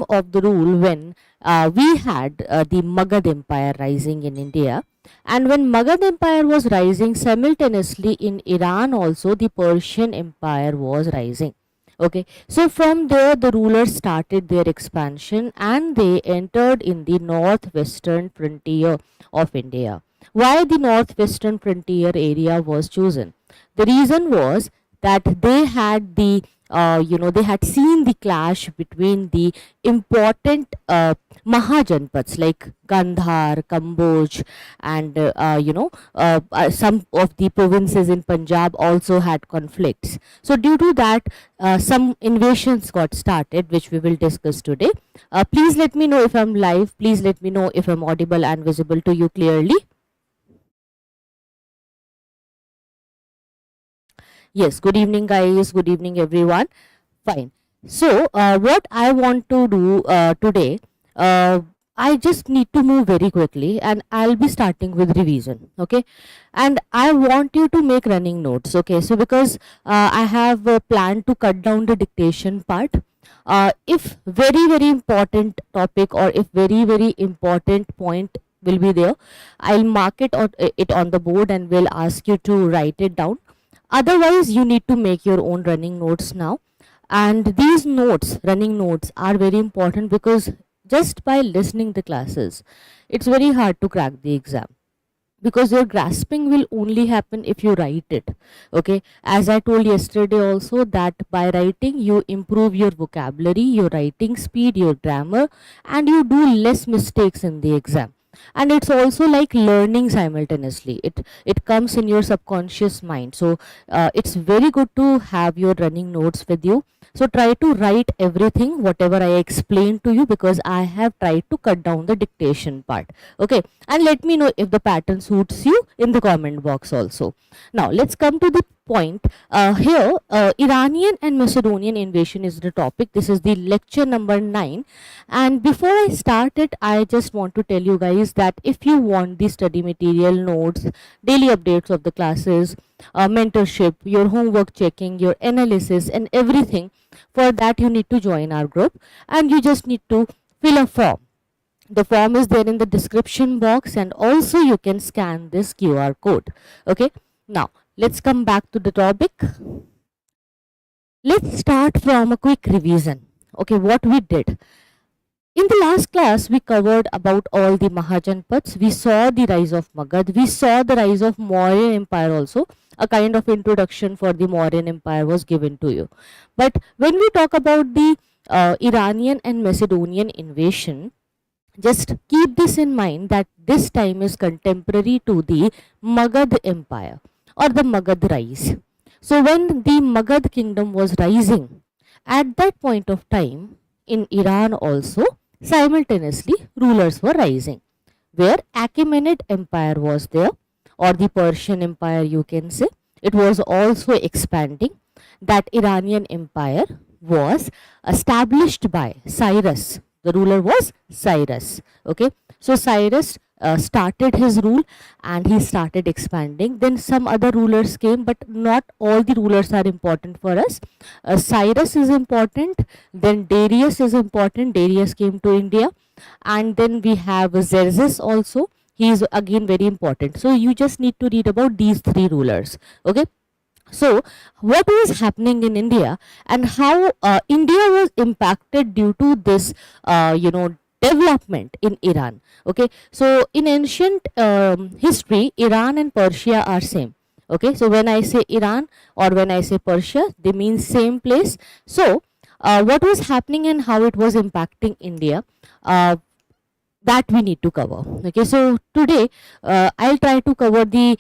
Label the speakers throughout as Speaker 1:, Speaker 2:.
Speaker 1: time of the rule when we had the Magad Empire rising in India. And when Magad Empire was rising, simultaneously in Iran also the Persian Empire was rising. Okay, so from there the rulers started their expansion and they entered in the northwestern frontier of India. Why the northwestern frontier area was chosen? The reason was that they had they had seen the clash between the important Mahajanpads like Gandhar, Kamboj, and some of the provinces in Punjab also had conflicts. So due to that, some invasions got started, which we will discuss today. Please let me know if I'm live. Please let me know if I'm audible and visible to you clearly. Yes, good evening guys, good evening everyone. Fine. So what I want to do today, I just need to move very quickly and I'll be starting with revision. Okay, and I want you to make running notes. Okay, so because I have planned to cut down the dictation part. If very important topic or if very important point will be there, I'll mark it on the board and will ask you to write it down. Otherwise, you need to make your own running notes now. And these notes, running notes, are very important because just by listening the classes, it's very hard to crack the exam. Because your grasping will only happen if you write it. Okay, as I told yesterday also that by writing you improve your vocabulary, your writing speed, your grammar, and you do less mistakes in the exam. And it's also like learning simultaneously. It comes in your subconscious mind. So it's very good to have your running notes with you. So try to write everything whatever I explained to you, because I have tried to cut down the dictation part. Okay, and let me know if the pattern suits you in the comment box also. Now let's come to the point. Here Iranian and Macedonian invasion is the topic. This is the lecture number 9, and before I start it, I just want to tell you guys that if you want the study material, notes, daily updates of the classes, mentorship, your homework checking, your analysis and everything, for that you need to join our group and you just need to fill a form. The form is there in the description box, and also you can scan this QR code. Okay, now let's come back to the topic. Let's start from a quick revision. Okay, what we did in the last class, we covered about all the Mahajanpads. We saw the rise of Magad. We saw the rise of Mauryan Empire also. A kind of introduction for the Mauryan Empire was given to you. But when we talk about the Iranian and Macedonian invasion, just keep this in mind that this time is contemporary to the Magad Empire or the Magad rise. So when the Magad kingdom was rising, at that point of time in Iran also simultaneously rulers were rising, where Achaemenid Empire was there, or the Persian Empire you can say. It was also expanding. That Iranian Empire was established by Cyrus. The ruler was Cyrus. Okay, so Cyrus started his rule and he started expanding. Then some other rulers came, but not all the rulers are important for us. Cyrus is important, then Darius is important. Darius came to India, and then we have Xerxes also. He is again very important. So you just need to read about these three rulers. Okay, so what was happening in India and how India was impacted due to this development in Iran. Okay, so in ancient history, Iran and Persia are same. Okay, so when I say Iran or when I say Persia, they mean same place. So what was happening and how it was impacting India, that we need to cover. Okay, so today I'll try to cover the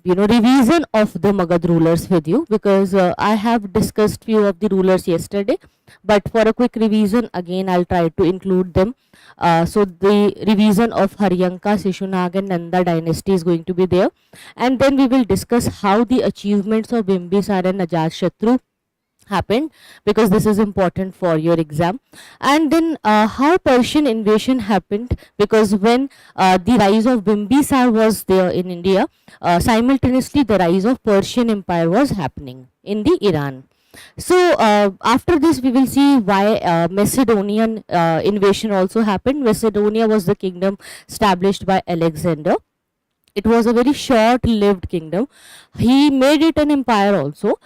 Speaker 1: revision of the Magad rulers with you, because I have discussed few of the rulers yesterday, but for a quick revision again I'll try to include them. So the revision of Haryanka, Shishunag and Nanda dynasty is going to be there, and then we will discuss how the achievements of Bimbisara and Ajatashatru happened, because this is important for your exam. And then how Persian invasion happened, because when the rise of Bimbisar was there in India, simultaneously the rise of Persian Empire was happening in the Iran. So after this we will see why Macedonian invasion also happened. Macedonia was the kingdom established by Alexander. It was a very short-lived kingdom. He made it an empire also.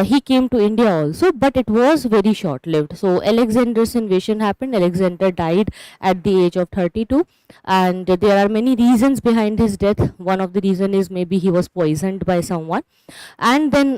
Speaker 1: He came to India also, but it was very short-lived. So Alexander's invasion happened. Alexander died at the age of 32, and there are many reasons behind his death. One of the reason is maybe he was poisoned by someone. And then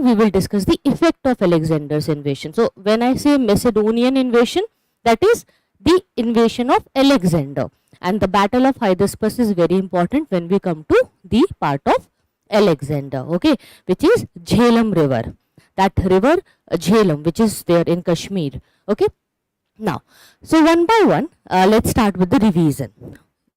Speaker 1: we will discuss the effect of Alexander's invasion. So when I say Macedonian invasion, that is the invasion of Alexander. And the Battle of Hydaspes is very important when we come to the part of Alexander, okay, which is Jhelum river. That river Jhelum, which is there in Kashmir, okay. Now, so one by one, let's start with the revision.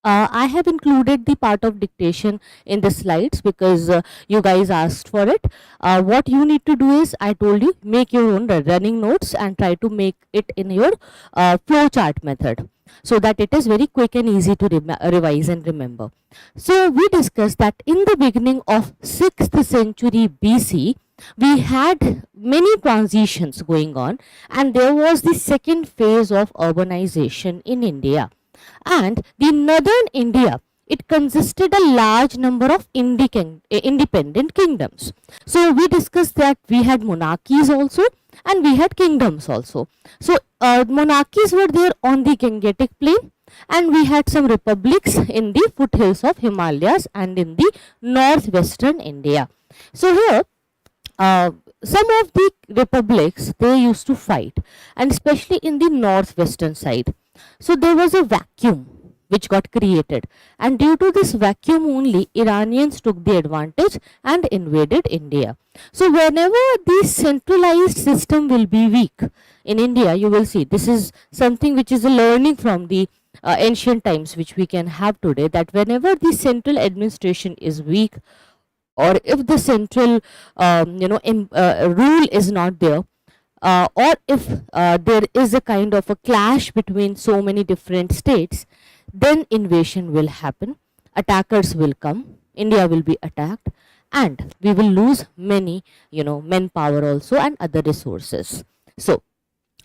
Speaker 1: I have included the part of dictation in the slides because you guys asked for it. What you need to do is, I told you, make your own running notes and try to make it in your flow chart method, so that it is very quick and easy to revise and remember. So we discussed that in the beginning of 6th century BC, we had many transitions going on, and there was the second phase of urbanization in India. And the northern India, it consisted a large number of independent kingdoms. So we discussed that we had monarchies also and we had kingdoms also. So monarchies were there on the Gangetic plain, and we had some republics in the foothills of Himalayas and in the northwestern India. So here some of the republics, they used to fight, and especially in the northwestern side. So there was a vacuum which got created, and due to this vacuum only, Iranians took the advantage and invaded India. So whenever the centralized system will be weak in India, you will see this is something which is a learning from the ancient times which we can have today, that whenever the central administration is weak, or if the central rule is not there, or if there is a kind of a clash between so many different states, then invasion will happen, attackers will come, India will be attacked, and we will lose many manpower also and other resources. So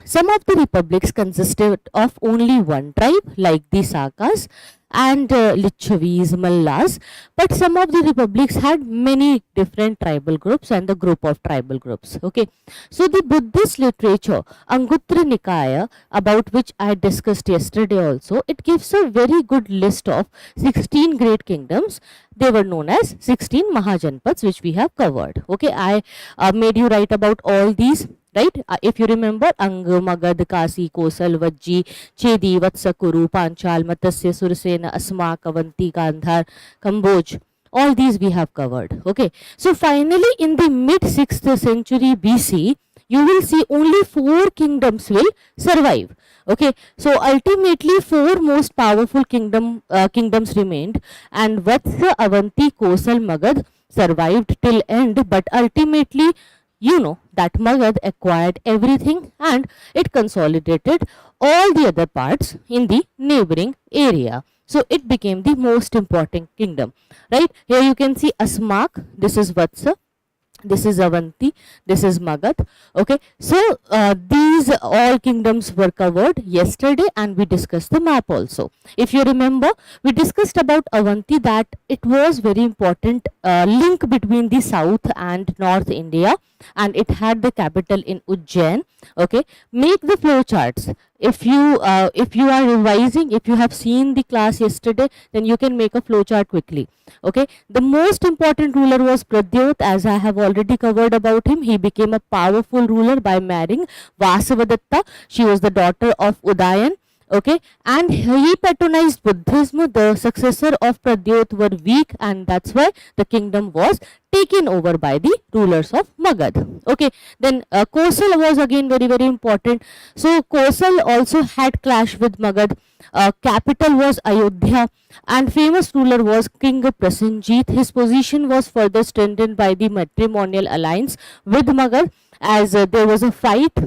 Speaker 1: some of the republics consisted of only one tribe, like the Sakas and Lichavis, Mallas, but some of the republics had many different tribal groups and the group of tribal groups. Okay, so the Buddhist literature, Anguttara Nikaya, about which I discussed yesterday also, it gives a very good list of 16 great kingdoms. They were known as 16 Mahajanpads, which we have covered. Okay, I made you write about all these. Right? If you remember, Ang, Magad, Kasi, Kosal, Vajji, Chedi, Vatsa, Kuru, Panchal, Matsya, Sursena, Asma, Avanti, Gandhar, Kamboj, all these we have covered. Okay. So finally, in the mid 6th century BC, you will see only 4 kingdoms will survive. Okay. So ultimately, 4 most powerful kingdoms remained, and Vatsa, Avanti, Kosal, Magad survived till end, but ultimately, that Magad acquired everything and it consolidated all the other parts in the neighboring area. So it became the most important kingdom. Right? Here you can see Asmak, this is Vatsa, this is Avanti, this is Magad. Okay, so these all kingdoms were covered yesterday, and we discussed the map also. If you remember, we discussed about Avanti, that it was very important link between the south and north India, and it had the capital in Ujjain. Okay, make the flow charts. If you are revising, if you have seen the class yesterday, then you can make a flow chart quickly. Okay, the most important ruler was Pradyot, as I have already covered about him. He became a powerful ruler by marrying Vasavadatta. She was the daughter of Udayan. Okay, and he patronized Buddhism. The successor of Pradyot were weak, and that's why the kingdom was taken over by the rulers of Magad. Okay, then Kosal was again very, very important. So Kosal also had clash with Magad. Capital was Ayodhya, and famous ruler was King Prasenjit. His position was further strengthened by the matrimonial alliance with Magad, as there was a fight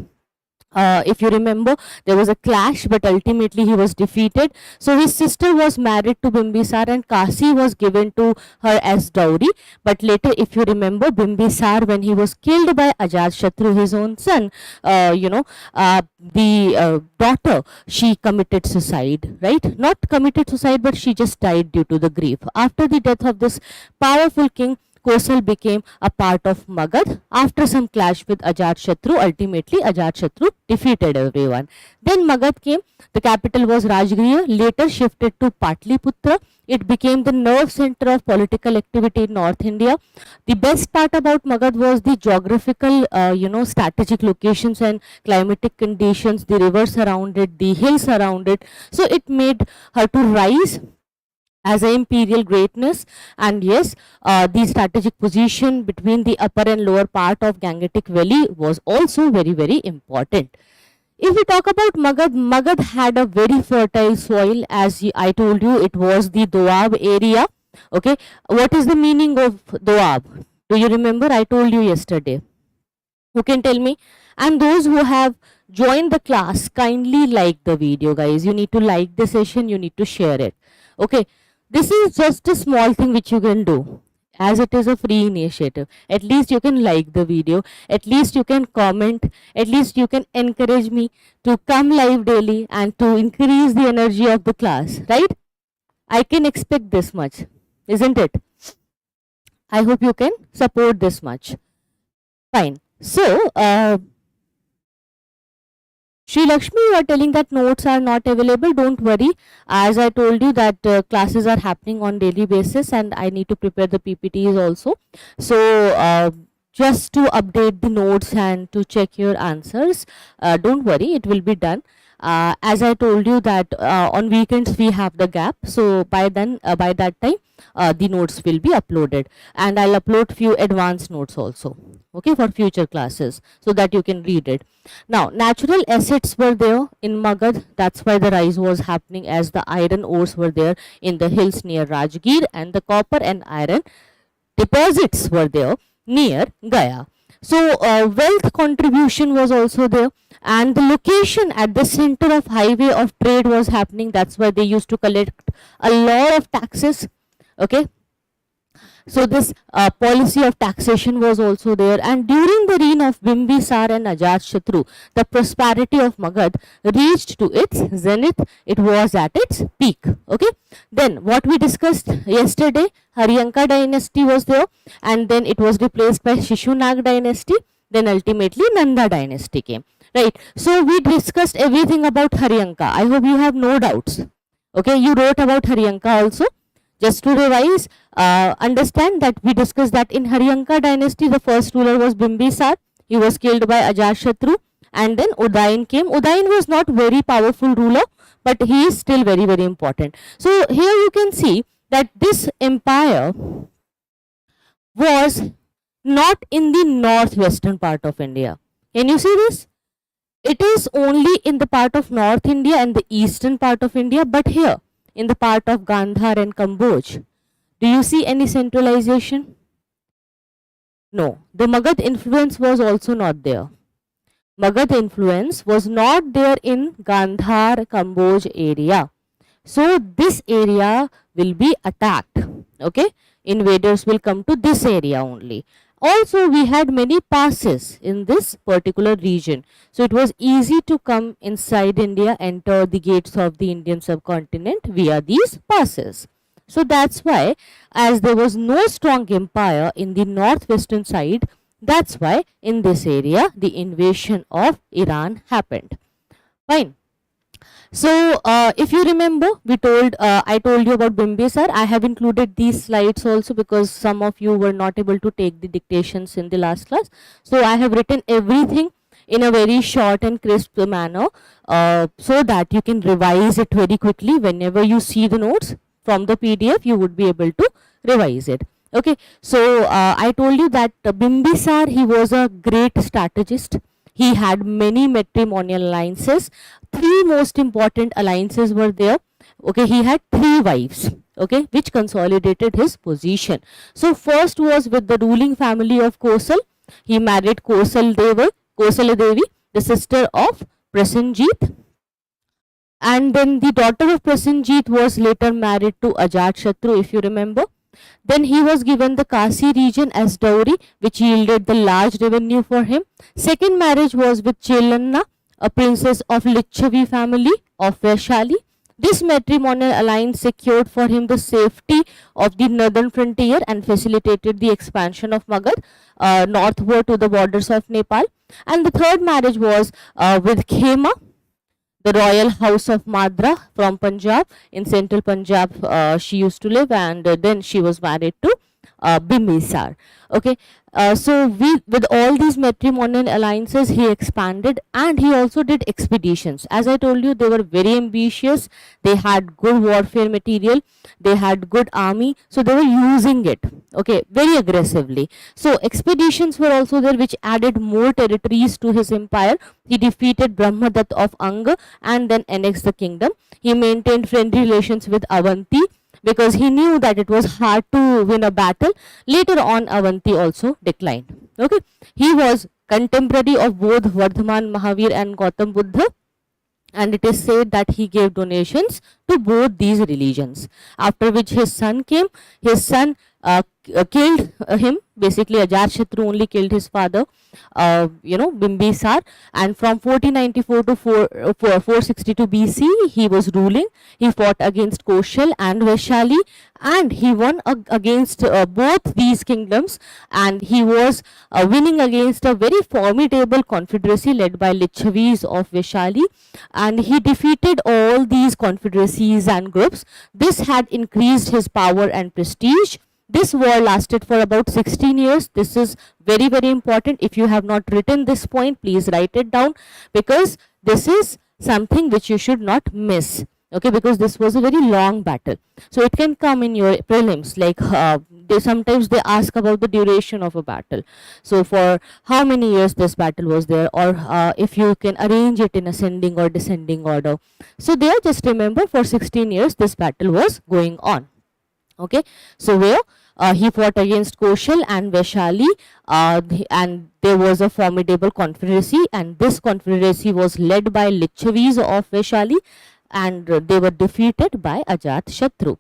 Speaker 1: If you remember, there was a clash, but ultimately he was defeated. So his sister was married to Bimbisar, and Kasi was given to her as dowry. But later, if you remember, Bimbisar, when he was killed by Ajatashatru, his own son, the daughter, she committed suicide, right? Not committed suicide, but she just died due to the grief. After the death of this powerful king, Kosal became a part of Magad. After some clash with Ajatashatru, ultimately Ajatashatru defeated everyone. Then Magad came. The capital was Rajgriha, later shifted to Patliputra. It became the nerve center of political activity in North India. The best part about Magad was the geographical, strategic locations and climatic conditions, the rivers around it, the hills around it. So it made her to rise as an imperial greatness. And yes, the strategic position between the upper and lower part of Gangetic Valley was also very, very important. If we talk about Magad, Magad had a very fertile soil. As I told you, it was the Doab area. Okay, what is the meaning of Doab? Do you remember? I told you yesterday. Who can tell me? And those who have joined the class, kindly like the video, guys. You need to like the session, you need to share it. Okay, this is just a small thing which you can do, as it is a free initiative. At least you can like the video, at least you can comment, at least you can encourage me to come live daily and to increase the energy of the class, right? I can expect this much, isn't it? I hope you can support this much. Fine. So, Sri Lakshmi, you are telling that notes are not available. Don't worry. As I told you that classes are happening on daily basis, and I need to prepare the PPTs also. So just to update the notes and to check your answers, don't worry, it will be done. As I told you that on weekends we have the gap. So by that time, the notes will be uploaded, and I'll upload few advanced notes also, okay, for future classes, so that you can read it. Now, natural assets were there in Magad. That's why the rise was happening, as the iron ores were there in the hills near Rajgir, and the copper and iron deposits were there near Gaya. So wealth contribution was also there, and the location at the center of highway of trade was happening. That's why they used to collect a lot of taxes. Okay, so this policy of taxation was also there, and during the reign of Bimbisar and Ajatashatru, the prosperity of Magad reached to its zenith. It was at its peak. Okay, then what we discussed yesterday, Haryanka dynasty was there, and then it was replaced by Shishunag dynasty. Then ultimately Nanda dynasty came. Right. So we discussed everything about Haryanka. I hope you have no doubts. Okay, you wrote about Haryanka also. Just to revise, understand that we discussed that in Haryanka dynasty, the first ruler was Bimbisar. He was killed by Ajatashatru, and then Udayan came. Udayan was not very powerful ruler, but he is still very, very important. So here you can see that this empire was not in the northwestern part of India. Can you see this? It is only in the part of North India and the eastern part of India, but here in the part of Gandhar and Kamboj, do you see any centralization? No. The Magad influence was also not there. Magad influence was not there in Gandhar, Kamboj area. So this area will be attacked. Okay, invaders will come to this area only. Also, we had many passes in this particular region. So it was easy to come inside India, enter the gates of the Indian subcontinent via these passes. So that's why, as there was no strong empire in the northwestern side, that's why in this area the invasion of Iran happened. Fine. So if you remember, I told you about Bimbisar. I have included these slides also because some of you were not able to take the dictations in the last class. So I have written everything in a very short and crisp manner so that you can revise it very quickly. Whenever you see the notes from the PDF, you would be able to revise it. Okay, so I told you that Bimbisar, he was a great strategist. He had many matrimonial alliances. 3 most important alliances were there. Okay, he had 3 wives, okay, which consolidated his position. So first was with the ruling family of Kosal. He married Kosala Devi. the sister of Prasenjit. And then the daughter of Prasenjit was later married to Ajatashatru, if you remember. Then he was given the Kasi region as dowry, which yielded the large revenue for him. Second marriage was with Chelanna, a princess of Lichavi family of Vaishali. This matrimonial alliance secured for him the safety of the northern frontier and facilitated the expansion of Magad northward to the borders of Nepal. And the third marriage was with Khema, the royal house of Madra from Punjab. In central Punjab she used to live, and then she was married to Bimbisar. Okay, so with all these matrimonial alliances he expanded, and he also did expeditions. As I told you, they were very ambitious, they had good warfare material, they had good army, so they were using it, okay, very aggressively. So expeditions were also there which added more territories to his empire. He defeated Brahmadatta of Anga and then annexed the kingdom. He maintained friendly relations with Avanti because he knew that it was hard to win a battle. Later on, Avanti also declined. Okay, he was contemporary of both Vardhaman Mahavir and Gautam Buddha, and it is said that he gave donations to both these religions. After which his son came. His son killed him. Basically, Ajatashatru only killed his father, Bimbisar, and from 1494 to 462 BC he was ruling. He fought against Koshal and Vaishali, and he won against both these kingdoms, and he was winning against a very formidable confederacy led by Lichavis of Vaishali, and he defeated all these confederacies and groups. This had increased his power and prestige. This war lasted for about 16 years. This is very, very important. If you have not written this point, please write it down, because this is something which you should not miss. Okay, because this was a very long battle. So it can come in your prelims, like sometimes they ask about the duration of a battle. So for how many years this battle was there, or if you can arrange it in ascending or descending order. So there, just remember, for 16 years this battle was going on. Okay, so where he fought against Koshal and Vaishali, and there was a formidable confederacy, and this confederacy was led by Lichavis of Vaishali, and they were defeated by Ajatashatru.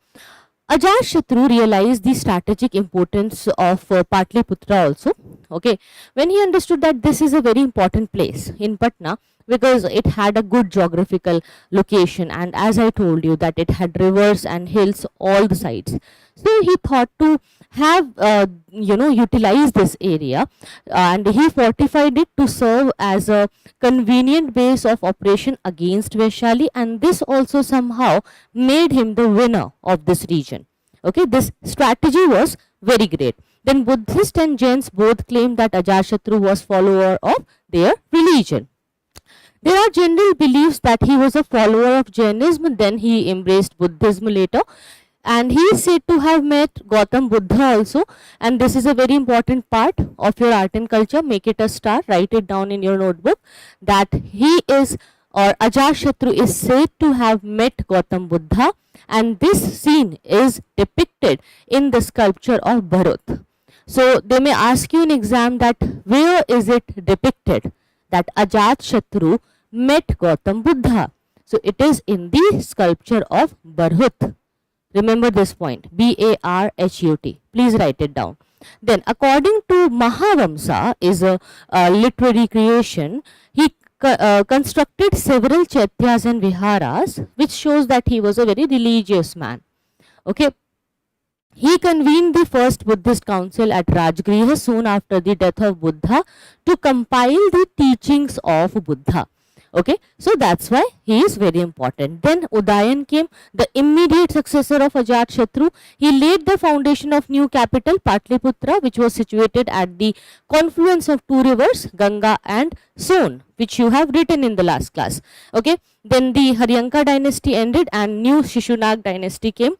Speaker 1: Ajatashatru realized the strategic importance of Patliputra also. Okay, when he understood that this is a very important place in Patna, because it had a good geographical location, and as I told you that it had rivers and hills all the sides. So he thought to have utilize this area, and he fortified it to serve as a convenient base of operation against Vaishali, and this also somehow made him the winner of this region. Okay, this strategy was very great. Then Buddhists and Jains both claimed that Ajatashatru was follower of their religion. There are general beliefs that he was a follower of Jainism, then he embraced Buddhism later, and he is said to have met Gautam Buddha also, and this is a very important part of your art and culture. Make it a star, write it down in your notebook, that he is, or Ajatashatru is said to have met Gautam Buddha, and this scene is depicted in the sculpture of Bharut. So they may ask you in exam that where is it depicted that Ajatashatru met Gautam Buddha. So it is in the sculpture of Bharut. Remember this point, Barhut. Please write it down. Then according to Mahavamsa, is a literary creation, he constructed several chaityas and viharas, which shows that he was a very religious man. Okay. He convened the first Buddhist council at Rajgriha soon after the death of Buddha to compile the teachings of Buddha. Okay, so that's why he is very important. Then Udayan came, the immediate successor of Ajatashatru. He laid the foundation of new capital Patliputra, which was situated at the confluence of two rivers, Ganga and Son, which you have written in the last class. Okay, then the Haryanka dynasty ended and new Shishunag dynasty came.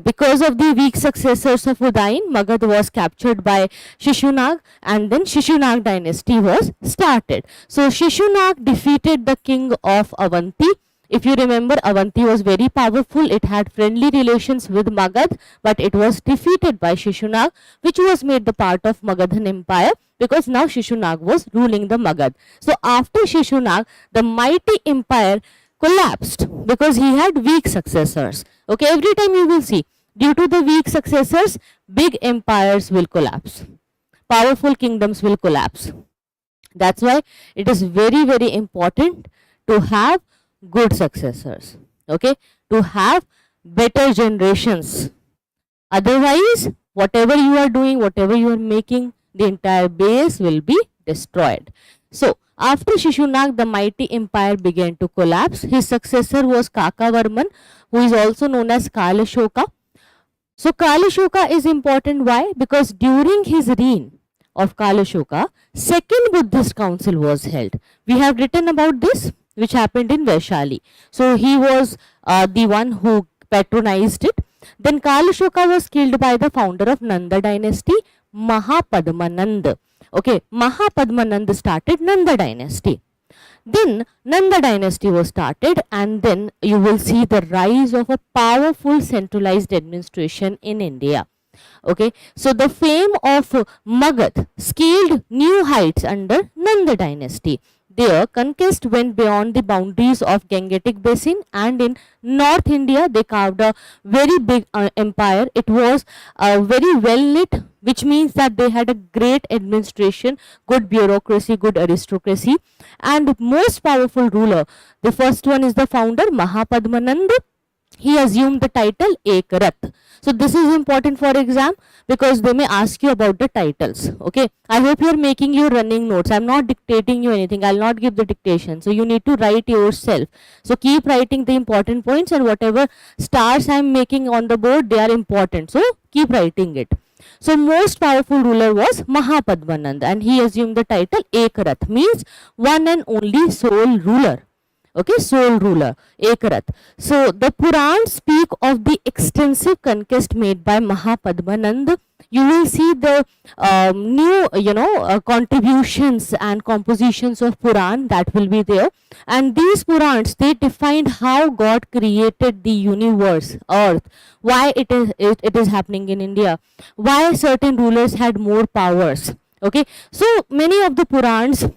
Speaker 1: Because of the weak successors of Udayan, Magad was captured by Shishunag, and then Shishunag dynasty was started. So Shishunag defeated the king of Avanti If you remember, Avanti was very powerful. It had friendly relations with Magad, but it was defeated by Shishunag, which was made the part of Magadhan Empire, because now Shishunag was ruling the Magad. So after Shishunag, the mighty empire collapsed because he had weak successors. Okay, every time you will see, due to the weak successors, big empires will collapse. Powerful kingdoms will collapse. That's why it is very, very important to have good successors. Okay, to have better generations. Otherwise, whatever you are doing, whatever you are making, the entire base will be destroyed. So, after Shishunag, the mighty empire began to collapse. His successor was Kakavarman, who is also known as Kalashoka. So, Kalashoka is important. Why? Because during his reign of Kalashoka, second Buddhist council was held. We have written about this, which happened in Vaishali. So, he was the one who patronized it. Then Kalashoka was killed by the founder of Nanda dynasty, Mahapadmanand. Okay, Mahapadmanand started Nanda dynasty. Then Nanda dynasty was started, and then you will see the rise of a powerful centralized administration in India. Okay, so the fame of Magad scaled new heights under Nanda dynasty. Their conquest went beyond the boundaries of Gangetic Basin, and in North India they carved a very big empire. It was very well lit, which means that they had a great administration, good bureaucracy, good aristocracy, and most powerful ruler. The first one is the founder, Mahapadmanand. He assumed the title Ekarath. So this is important for exam, because they may ask you about the titles. Okay, I hope you are making your running notes. I am not dictating you anything. I will not give the dictation. So you need to write yourself. So keep writing the important points, and whatever stars I am making on the board, they are important. So keep writing it. So most powerful ruler was Mahapadmanand, and he assumed the title Ekarath, means one and only sole ruler. Okay, sole ruler, Ekarath. So the Purans speak of the extensive conquest made by Mahapadmanand. You will see the new contributions and compositions of Puran that will be there, and these Purans, they defined how God created the universe, earth, why it is happening in India, why certain rulers had more powers. Okay, so many of the Purans,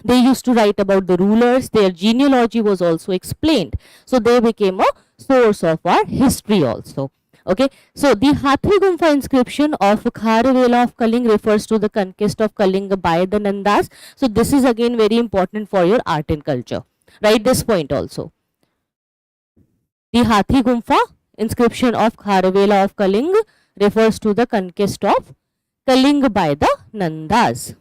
Speaker 1: they used to write about the rulers. Their genealogy was also explained. So they became a source of our history also. Okay, so the Hathri Gumpha inscription of Kharavela of Kaling refers to the conquest of Kalinga by the Nandas. So this is again very important for your art and culture. Write this point also. The Hathri Gumpha inscription of Kharavela of Kaling refers to the conquest of Kalinga by the Nandas.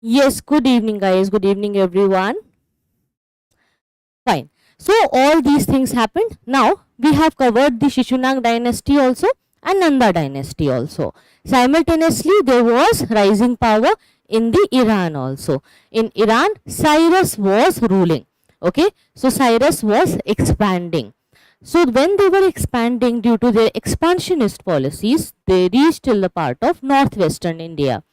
Speaker 1: Yes, good evening guys, good evening everyone. Fine. So all these things happened. Now we have covered the Shishunag dynasty also and Nanda dynasty also. Simultaneously there was rising power in the Iran also. In Iran, Cyrus was ruling. Okay, so Cyrus was expanding. So when they were expanding, due to their expansionist policies, they reached till the part of northwestern India,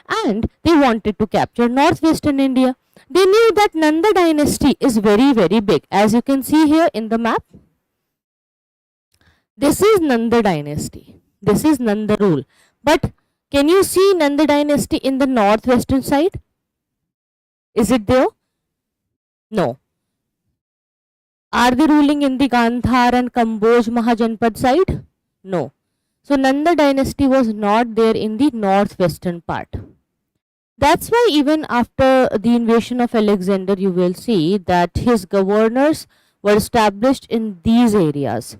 Speaker 1: and they wanted to capture northwestern India. They knew that Nanda dynasty is very, very big. As you can see here in the map, this is Nanda dynasty. This is Nanda rule. But can you see Nanda dynasty in the northwestern side? Is it there? No. Are they ruling in the Gandhar and Kamboj Mahajanpad side? No. So Nanda dynasty was not there in the northwestern part. That's why even after the invasion of Alexander, you will see that his governors were established in these areas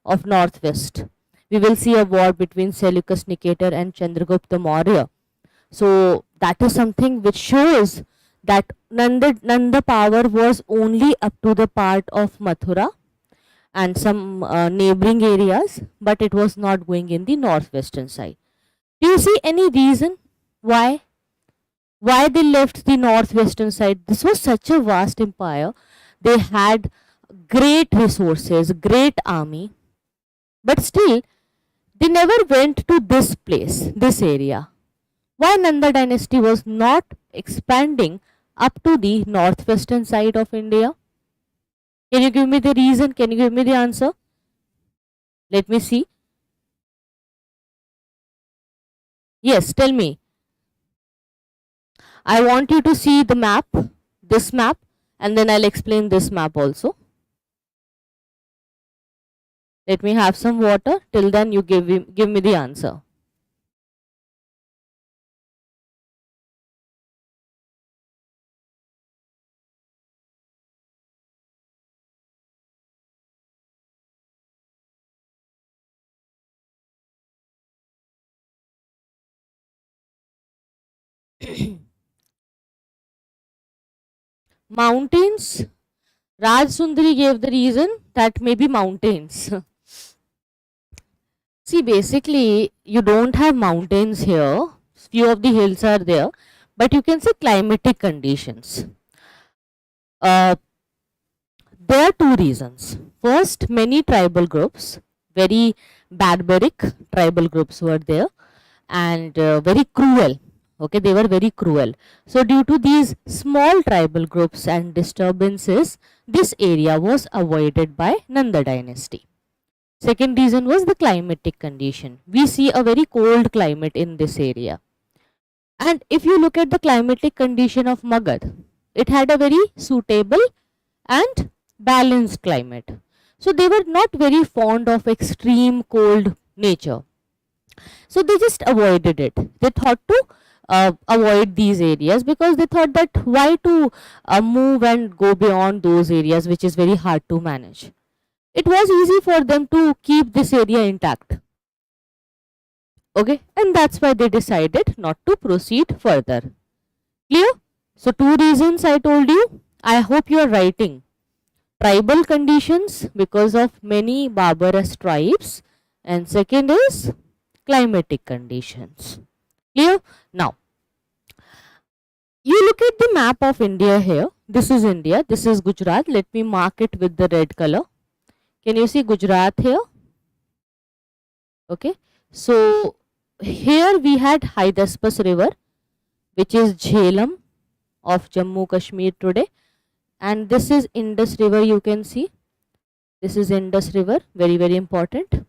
Speaker 1: of northwest. We will see a war between Seleucus Nicator and Chandragupta Maurya. So that is something which shows that Nanda power was only up to the part of Mathura and some neighboring areas, but it was not going in the northwestern side. Do you see any reason why they left the northwestern side? This was such a vast empire. They had great resources, great army, but still they never went to this place, this area. Why Nanda dynasty was not expanding up to the northwestern side of India? Can you give me the reason? Can you give me the answer? Let me see. Yes, tell me. I want you to see the map, this map, and then I'll explain this map also. Let me have some water. Till then, you give me the answer. Mountains. Raj Sundari gave the reason that maybe mountains. See, basically, you don't have mountains here. Few of the hills are there, but you can say climatic conditions. There are two reasons. First, many tribal groups, very barbaric tribal groups were there, and very cruel. Okay, they were very cruel. So due to these small tribal groups and disturbances, this area was avoided by Nanda dynasty. Second reason was the climatic condition. We see a very cold climate in this area. And if you look at the climatic condition of Magad, it had a very suitable and balanced climate. So they were not very fond of extreme cold nature. So they just avoided it. They thought to avoid these areas because they thought that why to move and go beyond those areas which is very hard to manage. It was easy for them to keep this area intact. Okay, and that's why they decided not to proceed further. Clear? So two reasons I told you. I hope you are writing. Tribal conditions because of many barbarous tribes, and second is climatic conditions. Clear? Now, you look at the map of India here. This is India. This is Gujarat. Let me mark it with the red color. Can you see Gujarat here? Okay. So, here we had Hydaspes river, which is Jhelum of Jammu Kashmir today. And this is Indus river, you can see. This is Indus river, very, very important.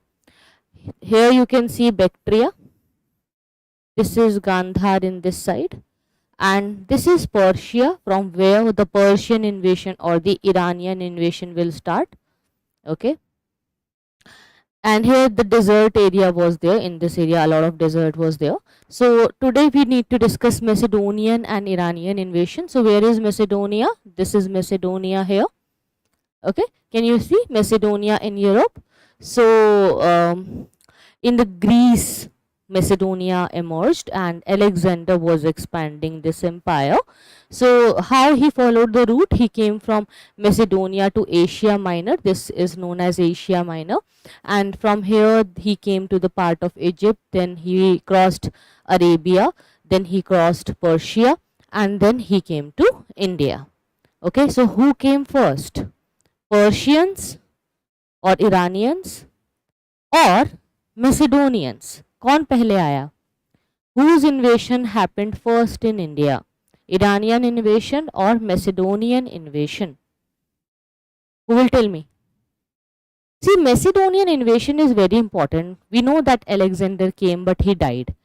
Speaker 1: Here you can see Bactria. This is Gandhar in this side. And this is Persia, from where the Persian invasion or the Iranian invasion will start. Okay. And here the desert area was there. In this area, a lot of desert was there. So today we need to discuss Macedonian and Iranian invasion. So where is Macedonia? This is Macedonia here. Okay. Can you see Macedonia in Europe? So in the Greece, Macedonia emerged and Alexander was expanding this empire. So how he followed the route? He came from Macedonia to Asia Minor. This is known as Asia Minor. And from here he came to the part of Egypt. Then he crossed Arabia. Then he crossed Persia. And then he came to India. Okay, so who came first? Persians or Iranians or Macedonians? कौन पहले आया? Whose invasion happened first in India? Iranian invasion or Macedonian invasion? Who will tell me? See, Macedonian invasion is very important. We know that Alexander came but he died.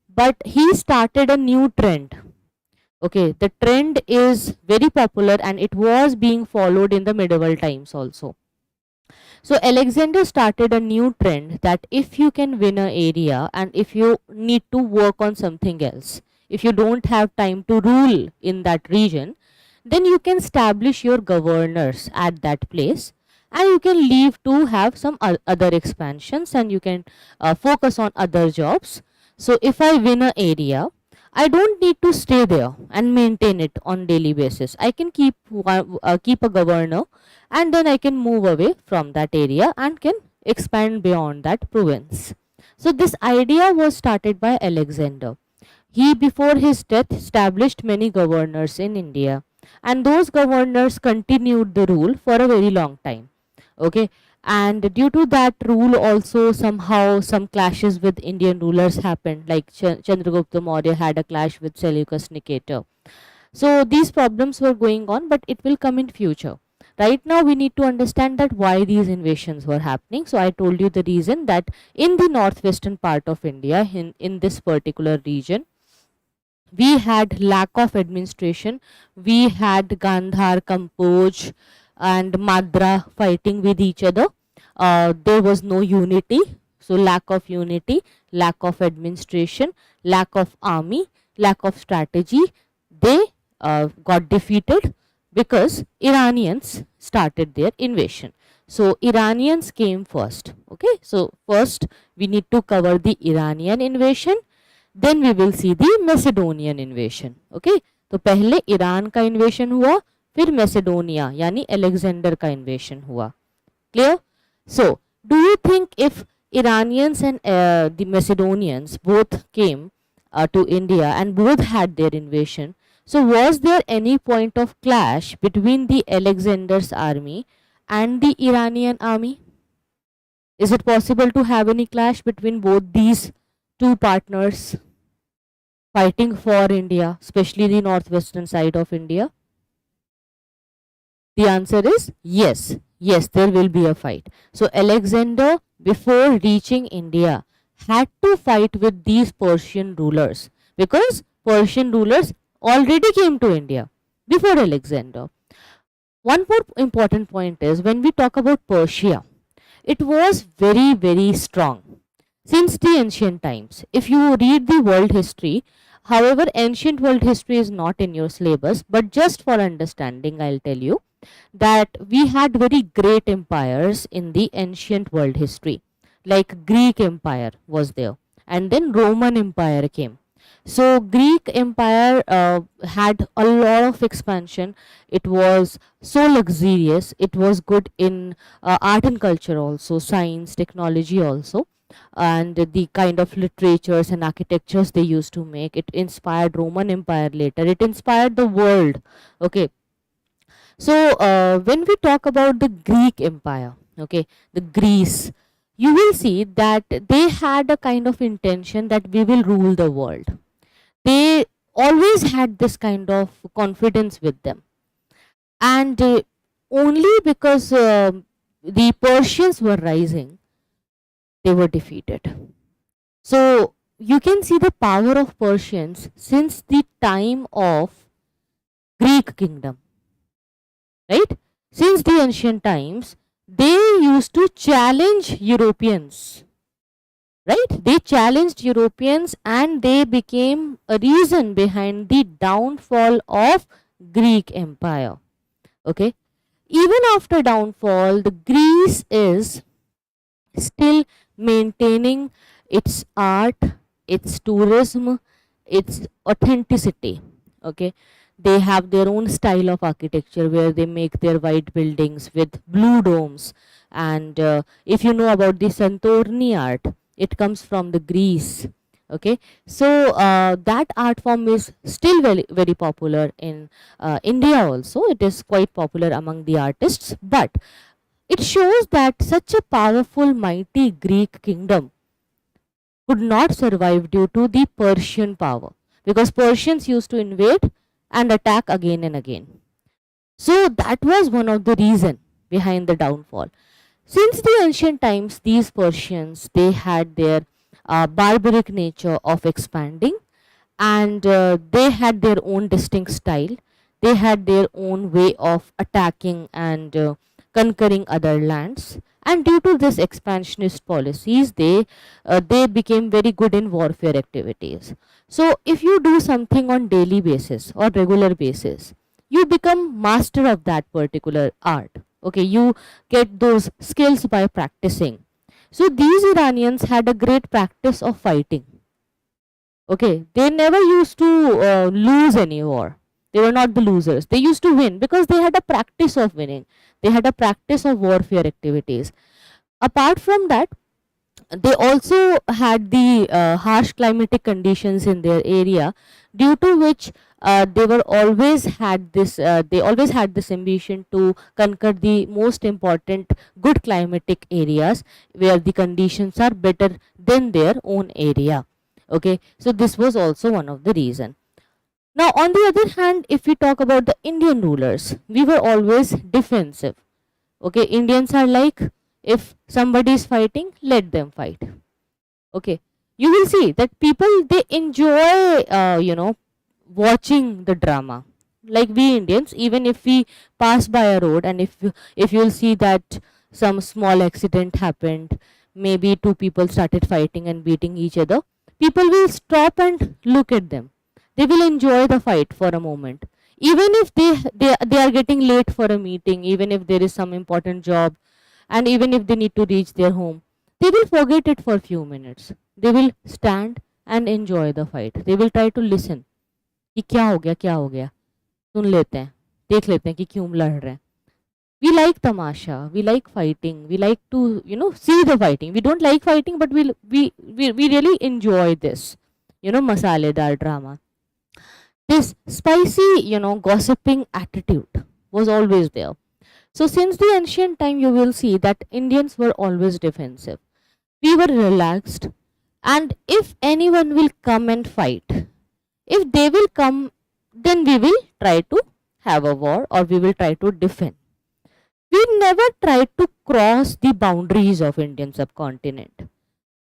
Speaker 1: But he started a new trend. Okay, the trend is very popular and it was being followed in the medieval times also. So Alexander started a new trend that if you can win an area and if you need to work on something else, if you don't have time to rule in that region, then you can establish your governors at that place and you can leave to have some other expansions and you can focus on other jobs. So if I win an area, I don't need to stay there and maintain it on daily basis. I can keep a governor and then I can move away from that area and can expand beyond that province. So this idea was started by Alexander. He before his death established many governors in India and those governors continued the rule for a very long time. Okay. And due to that rule also somehow some clashes with Indian rulers happened, like Chandragupta Maurya had a clash with Seleucus Nicator. So these problems were going on, but it will come in future. Right now we need to understand that why these invasions were happening. So I told you the reason, that in the northwestern part of India, in this particular region, we had lack of administration. We had Gandhar, Kamboj and Madra fighting with each other. There was no unity. So lack of unity, lack of administration, lack of army, lack of strategy. They got defeated because Iranians started their invasion. So Iranians came first. Okay, so first we need to cover the Iranian invasion, then we will see the Macedonian invasion. Okay, तो पहले Iran का इन्वेशन हुआ, फिर मैसेडोनिया यानी Alexander का इन्वेशन हुआ. Clear? So, do you think if Iranians and the Macedonians both came to India and both had their invasion, so was there any point of clash between the Alexander's army and the Iranian army? Is it possible to have any clash between both these two partners fighting for India, especially the northwestern side of India? The answer is yes. Yes, there will be a fight. So Alexander, before reaching India, had to fight with these Persian rulers, because Persian rulers already came to India before Alexander. One more important point is, when we talk about Persia, it was very, very strong since the ancient times. If you read the world history, however, ancient world history is not in your syllabus, but just for understanding, I'll tell you that we had very great empires in the ancient world history. Like Greek Empire was there, and then Roman Empire came. So Greek Empire had a lot of expansion. It was so luxurious. It was good in art and culture also, science, technology also, and the kind of literatures and architectures they used to make. It inspired Roman Empire later. It inspired the world. Okay. So when we talk about the Greek Empire, okay, the Greece, you will see that they had a kind of intention that we will rule the world. They always had this kind of confidence with them, and only because the Persians were rising, they were defeated. So you can see the power of Persians since the time of Greek kingdom, right? Since the ancient times, they used to challenge Europeans, right? They challenged Europeans, and they became a reason behind the downfall of Greek Empire. Okay, even after downfall, the Greece is still maintaining its art, its tourism, its authenticity. Okay, they have their own style of architecture where they make their white buildings with blue domes. And if you know about the Santorini art, it comes from the Greece. Okay, so that art form is still very, very popular in India also. It is quite popular among the artists, but it shows that such a powerful, mighty Greek kingdom could not survive due to the Persian power, because Persians used to invade and attack again and again. So that was one of the reason behind the downfall. Since the ancient times, these Persians, they had their barbaric nature of expanding, and they had their own distinct style. They had their own way of attacking and conquering other lands. And due to this expansionist policies, they became very good in warfare activities. So if you do something on daily basis or regular basis, you become master of that particular art. Okay, you get those skills by practicing. So these Iranians had a great practice of fighting. Okay, they never used to lose any war. They were not the losers. They used to win because they had a practice of winning. They had a practice of warfare activities. Apart from that, they also had the harsh climatic conditions in their area, due to which they always had this ambition to conquer the most important good climatic areas where the conditions are better than their own area. Okay, so this was also one of the reason. Now, on the other hand, if we talk about the Indian rulers, we were always defensive. Okay, Indians are like, if somebody is fighting, let them fight. Okay, you will see that people, they enjoy, watching the drama. Like we Indians, even if we pass by a road and if you'll see that some small accident happened, maybe two people started fighting and beating each other, people will stop and look at them. They will enjoy the fight for a moment, even if they are getting late for a meeting, even if there is some important job, and even if they need to reach their home, they will forget it for a few minutes. They will stand and enjoy the fight. They will try to listen कि क्या हो गया, सुन लेते हैं, देख लेते हैं कि क्यों लड़ रहे हैं. We like tamasha, we like fighting, we like to see the fighting. We don't like fighting, but we really enjoy this masaledar drama. This spicy gossiping attitude was always there. So since the ancient time, you will see that Indians were always defensive. We were relaxed, and if anyone will come and fight, if they will come, then we will try to have a war, or we will try to defend. We never tried to cross the boundaries of Indian subcontinent.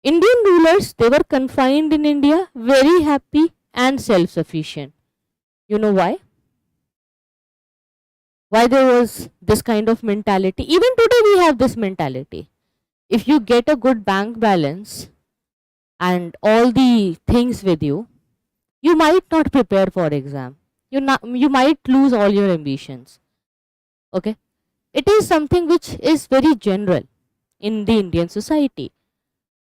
Speaker 1: Indian rulers, they were confined in India, very happy and self-sufficient. You know why? Why there was this kind of mentality? Even today we have this mentality. If you get a good bank balance and all the things with you, you might not prepare for exam. You might lose all your ambitions. Okay? It is something which is very general in the Indian society.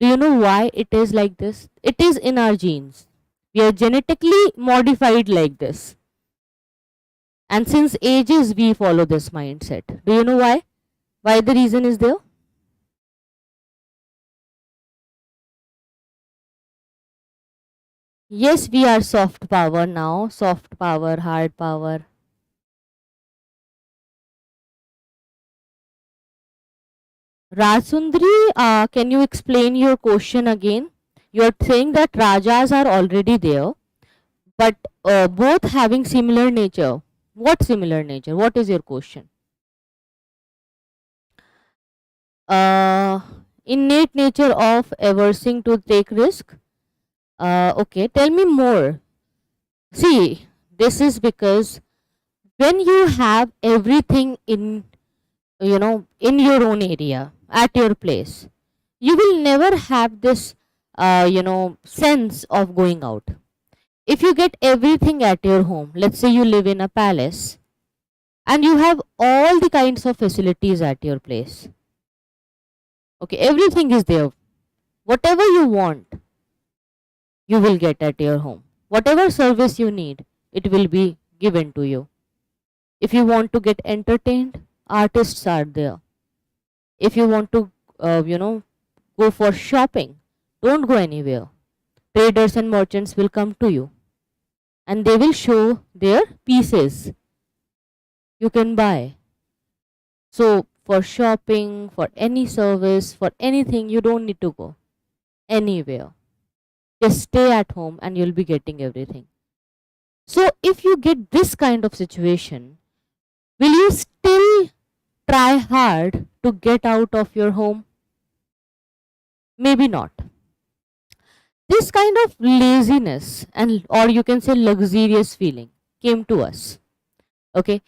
Speaker 1: Do you know why it is like this? It is in our genes. We are genetically modified like this. And since ages we follow this mindset. Do you know why? Why the reason is there? Yes, we are soft power now. Soft power, hard power. Rajsundri, can you explain your question again? You are saying that Rajas are already there, but both having similar nature. What similar nature? What is your question? Uh, Innate nature of aversing to take risk. Okay, tell me more. See, this is because when you have everything in in your own area, at your place, you will never have this sense of going out. If you get everything at your home, let's say you live in a palace and you have all the kinds of facilities at your place, okay, everything is there. Whatever you want, you will get at your home. Whatever service you need, it will be given to you. If you want to get entertained, artists are there. If you want to go for shopping, don't go anywhere. Traders and merchants will come to you and they will show their pieces you can buy. So for shopping, for any service, for anything, you don't need to go anywhere. Just stay at home and you'll be getting everything. So if you get this kind of situation, will you still try hard to get out of your home? Maybe not. This kind of laziness, and or you can say luxurious feeling, came to us. Okay,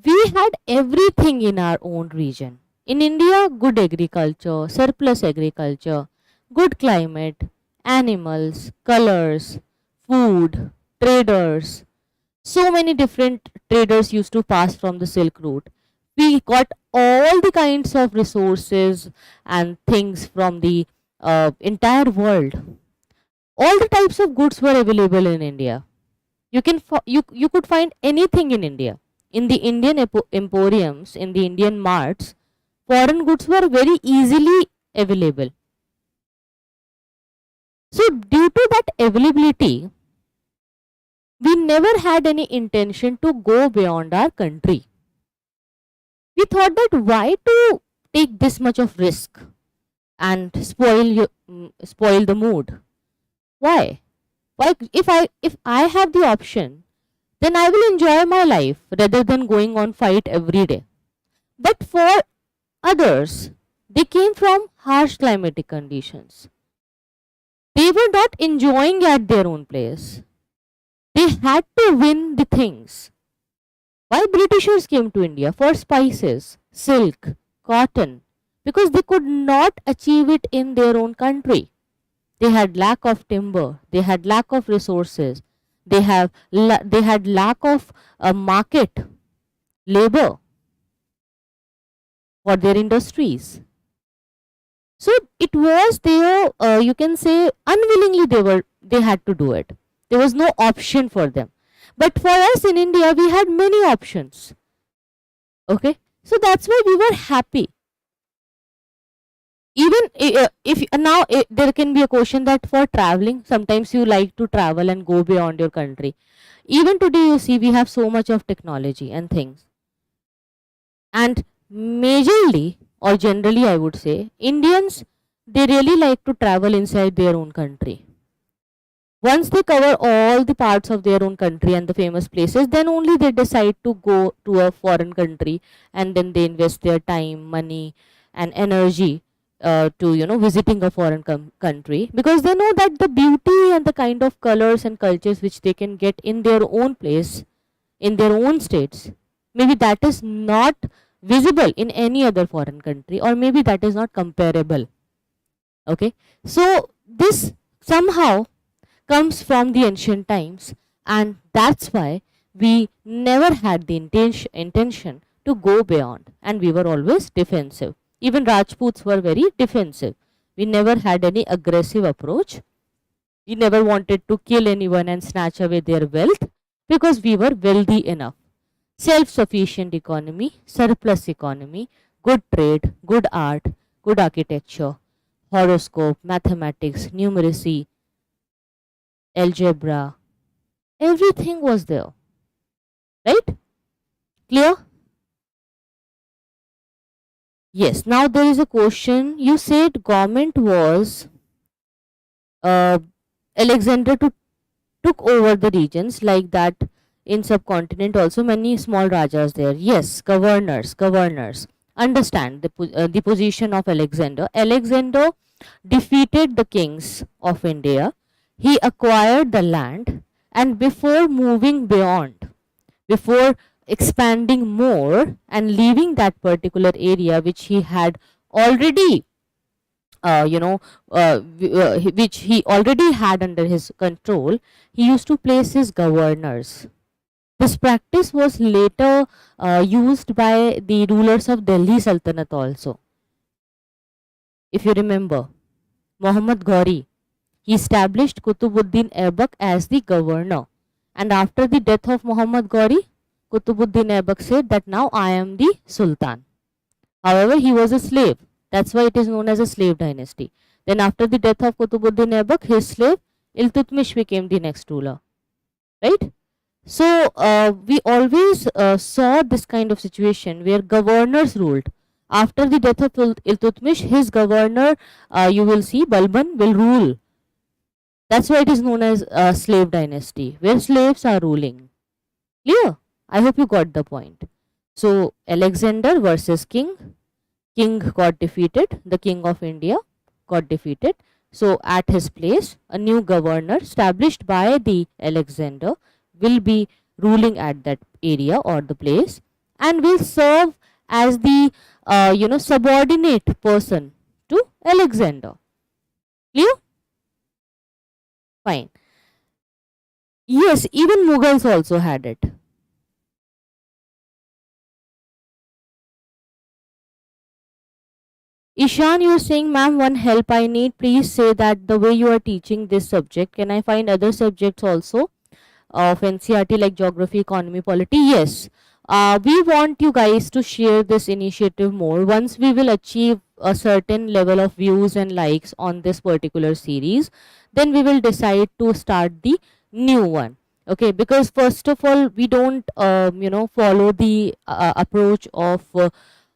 Speaker 1: we had everything in our own region. In India, good agriculture, surplus agriculture, good climate, animals, colors, food, traders. So many different traders used to pass from the Silk Route. We got all the kinds of resources and things from the entire world. All the types of goods were available in India. You could find anything in India. In the Indian emporiums, in the Indian marts, foreign goods were very easily available. So due to that availability, we never had any intention to go beyond our country. We thought that why to take this much of risk and spoil the mood? Why? If I have the option, then I will enjoy my life rather than going on fight every day. But for others, they came from harsh climatic conditions. They were not enjoying at their own place. They had to win the things. Why Britishers came to India? For spices, silk, cotton, because they could not achieve it in their own country. They had lack of timber, they had lack of resources, they had lack of a market, labor for their industries. So it was their, you can say, unwillingly they had to do it. There was no option for them. But for us in India, we had many options. Okay, so that's why we were happy. Even if now there can be a question that for traveling, sometimes you like to travel and go beyond your country. Even today, you see, we have so much of technology and things. And majorly, or generally, I would say, Indians, they really like to travel inside their own country. Once they cover all the parts of their own country and the famous places, then only they decide to go to a foreign country, and then they invest their time, money, and energy to visiting a foreign country, because they know that the beauty and the kind of colors and cultures which they can get in their own place, in their own states, maybe that is not visible in any other foreign country, or maybe that is not comparable. Okay, so this somehow comes from the ancient times, and that's why we never had the intention to go beyond, and we were always defensive. Even Rajputs were very defensive. We never had any aggressive approach. We never wanted to kill anyone and snatch away their wealth, because we were wealthy enough. Self-sufficient economy, surplus economy, good trade, good art, good architecture, horoscope, mathematics, numeracy, algebra, everything was there. Right? Clear? Yes. Now there is a question. You said government was Alexander took over the regions, like that in subcontinent also many small rajas there. Yes, governors. Understand the position of Alexander. Alexander defeated the kings of India. He acquired the land, and before moving beyond, before expanding more and leaving that particular area which he had already which he already had under his control, he used to place his governors. This practice was later used by the rulers of Delhi Sultanate also. If you remember, Muhammad Ghori, he established Qutubuddin Aibak as the governor, and after the death of Muhammad Ghori, Qutubuddin Aibak said that now I am the Sultan. However, he was a slave. That's why it is known as a slave dynasty. Then after the death of Qutubuddin Aibak, his slave Iltutmish became the next ruler. Right? So we always saw this kind of situation where governors ruled. After the death of Iltutmish, his governor, you will see, Balban, will rule. That's why it is known as a slave dynasty, where slaves are ruling. Clear? I hope you got the point. So Alexander versus king. King got defeated. The king of India got defeated. So at his place, a new governor established by the Alexander will be ruling at that area or the place, and will serve as the subordinate person to Alexander. Clear? Fine. Yes, even Mughals also had it. Ishan, you are saying, ma'am, one help I need. Please say that the way you are teaching this subject, can I find other subjects also of NCERT like geography, economy, polity? Yes. We want you guys to share this initiative more. Once we will achieve a certain level of views and likes on this particular series, then we will decide to start the new one. Okay, because first of all, we don't follow the approach of a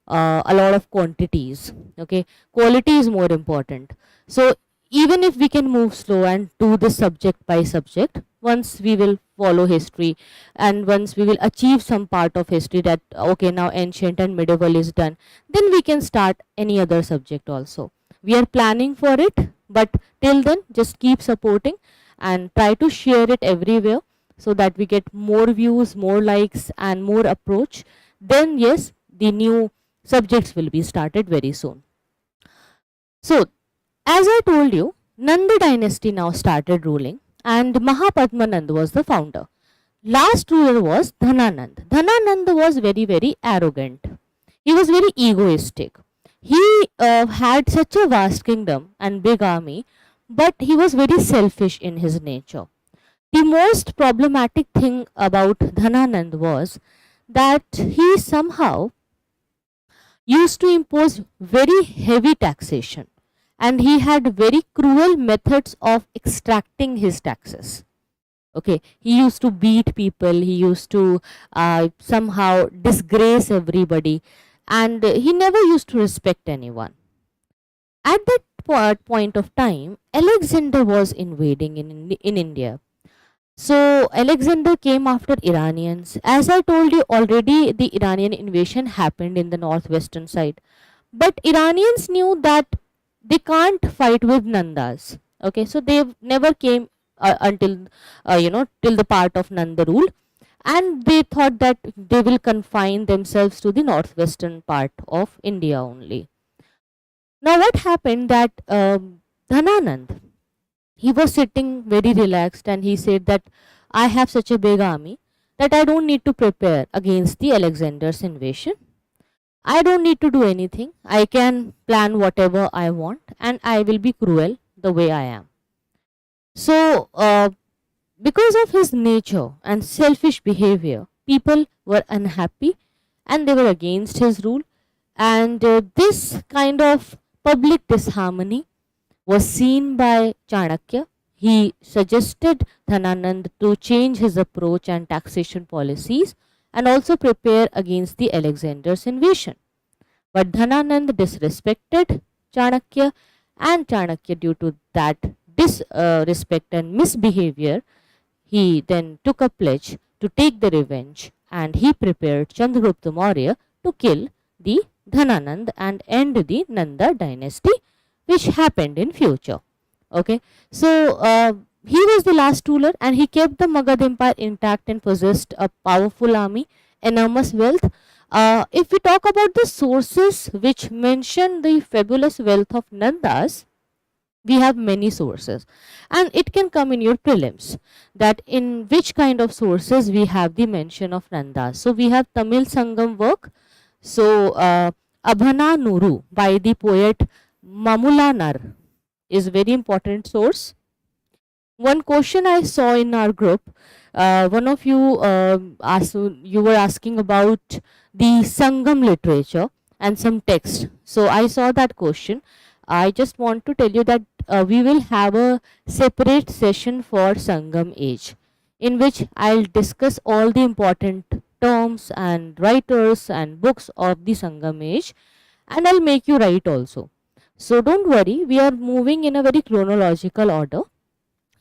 Speaker 1: lot of quantities. Okay, quality is more important. So even if we can move slow and do this subject by subject, once we will follow history and once we will achieve some part of history that okay, now ancient and medieval is done, then we can start any other subject also. We are planning for it, but till then just keep supporting and try to share it everywhere so that we get more views, more likes and more approach. Then yes, the new subjects will be started very soon. So as I told you, Nanda dynasty now started ruling and Mahapadmanand was the founder. Last ruler was Dhananand. Dhananand was very arrogant. He was very egoistic. He had such a vast kingdom and big army, but he was very selfish in his nature. The most problematic thing about Dhananand was that he somehow used to impose very heavy taxation and he had very cruel methods of extracting his taxes. Okay, he used to beat people, he used to somehow disgrace everybody, and he never used to respect anyone. At that point of time, Alexander was invading in India. So Alexander came after Iranians. As I told you already, the Iranian invasion happened in the northwestern side. But Iranians knew that they can't fight with Nandas. Okay, so they never came until till the part of Nanda rule, and they thought that they will confine themselves to the northwestern part of India only. Now what happened that Dhananand, he was sitting very relaxed and he said that I have such a big army that I don't need to prepare against the Alexander's invasion. I don't need to do anything. I can plan whatever I want and I will be cruel the way I am. So, because of his nature and selfish behavior, people were unhappy and they were against his rule. And this kind of public disharmony was seen by Chanakya. He suggested Dhananand to change his approach and taxation policies and also prepare against the Alexander's invasion. But Dhananand disrespected Chanakya, and Chanakya, due to that disrespect and misbehavior, he then took a pledge to take the revenge and he prepared Chandragupta Maurya to kill the Dhananand and end the Nanda dynasty, which happened in future. Okay, so he was the last ruler and he kept the Magad empire intact and possessed a powerful army, enormous wealth. If we talk about the sources which mention the fabulous wealth of Nandas, we have many sources and it can come in your prelims that in which kind of sources we have the mention of Nandas. So we have Tamil Sangam work. So Abhana Nuru by the poet Mamulanar is very important source. One question I saw in our group, one of you you were asking about the Sangam literature and some text. So I saw that question. I just want to tell you that we will have a separate session for Sangam age in which I'll discuss all the important terms and writers and books of the Sangam age, and I'll make you write also. So don't worry, we are moving in a very chronological order.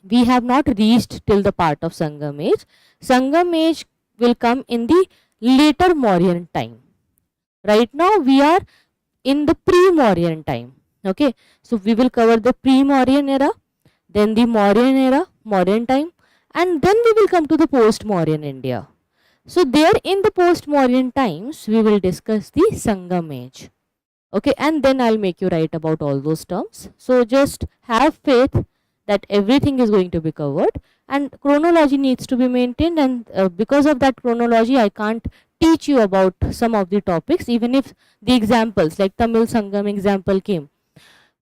Speaker 1: We have not reached till the part of Sangam age. Sangam age will come in the later Mauryan time. Right now we are in the pre-Mauryan time. Okay, so we will cover the pre-Mauryan era, then the Mauryan era, Mauryan time, and then we will come to the post-Mauryan India. So there in the post-Mauryan times, we will discuss the Sangam age. Okay, and then I'll make you write about all those terms. So just have faith that everything is going to be covered and chronology needs to be maintained, and because of that chronology I can't teach you about some of the topics even if the examples like Tamil Sangam example came.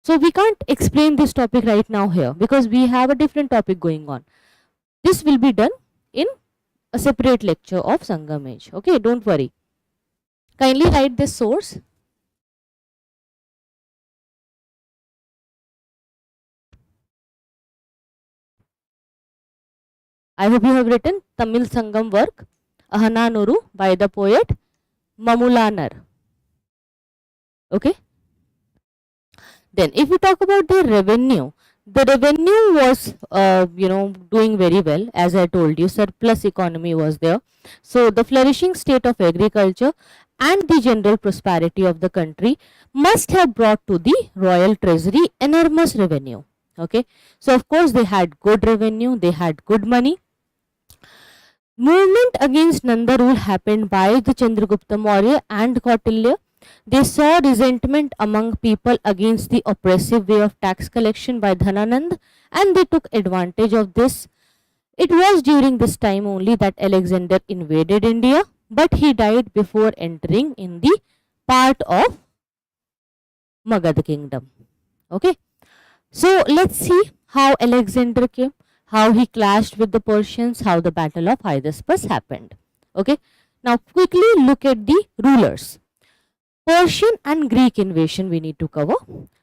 Speaker 1: So we can't explain this topic right now here because we have a different topic going on. This will be done in a separate lecture of Sangam age. Okay, don't worry. Kindly write this source. I hope you have written Tamil Sangam work, Ahana Nuru by the poet Mamulanar. Okay. Then if we talk about the revenue, The revenue was, doing very well. As I told you, surplus economy was there. So the flourishing state of agriculture and the general prosperity of the country must have brought to the royal treasury enormous revenue. Okay, so of course they had good revenue, they had good money. Movement against Nanda rule happened by the Chandragupta Maurya and Kautilya. They saw resentment among people against the oppressive way of tax collection by Dhananand, and they took advantage of this. It was during this time only that Alexander invaded India, but he died before entering in the part of Magad kingdom. Okay, so let's see how Alexander came, how he clashed with the Persians, how the battle of Hydaspes happened. Okay, now quickly look at the rulers. Persian and Greek invasion we need to cover.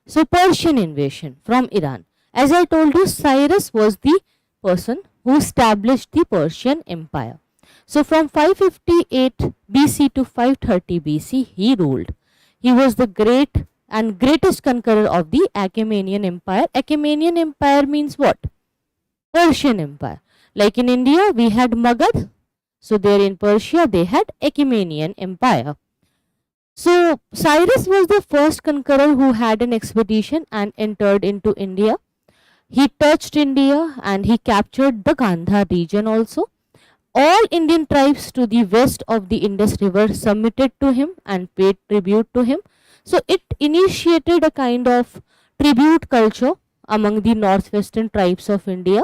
Speaker 1: So Persian invasion from Iran. As I told you, Cyrus was the person who established the Persian Empire. So from 558 BC to 530 BC he ruled. He was the great and greatest conqueror of the Achaemenid Empire. Achaemenid Empire means what? Persian Empire. Like in India we had Magad. So there in Persia they had Achaemenid Empire. So Cyrus was the first conqueror who had an expedition and entered into India. He touched India and he captured the Gandhar region also. All Indian tribes to the west of the Indus River submitted to him and paid tribute to him. So it initiated a kind of tribute culture among the northwestern tribes of India.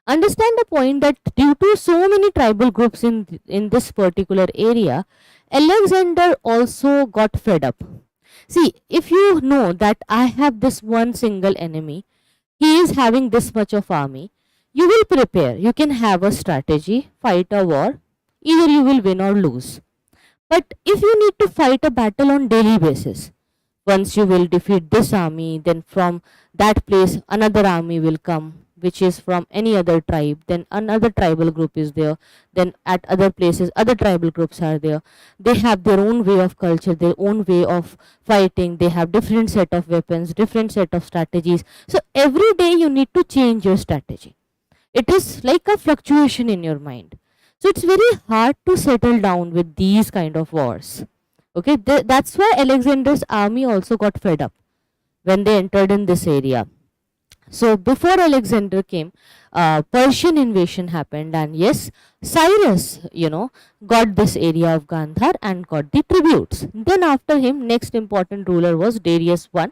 Speaker 1: Understand the point that due to so many tribal groups in this particular area, Alexander also got fed up. See, if you know that I have this one single enemy, he is having this much of army, you will prepare, you can have a strategy, fight a war, either you will win or lose. But if you need to fight a battle on daily basis, once you will defeat this army, then from that place another army will come which is from any other tribe, then another tribal group is there, then at other places other tribal groups are there. They have their own way of culture, their own way of fighting, they have different set of weapons, different set of strategies. So every day you need to change your strategy. It is like a fluctuation in your mind. So it's very hard to settle down with these kind of wars. Okay, that's why Alexander's army also got fed up when they entered in this area. So before Alexander came, Persian invasion happened, and yes, Cyrus, got this area of Gandhar and got the tributes. Then after him, next important ruler was Darius I.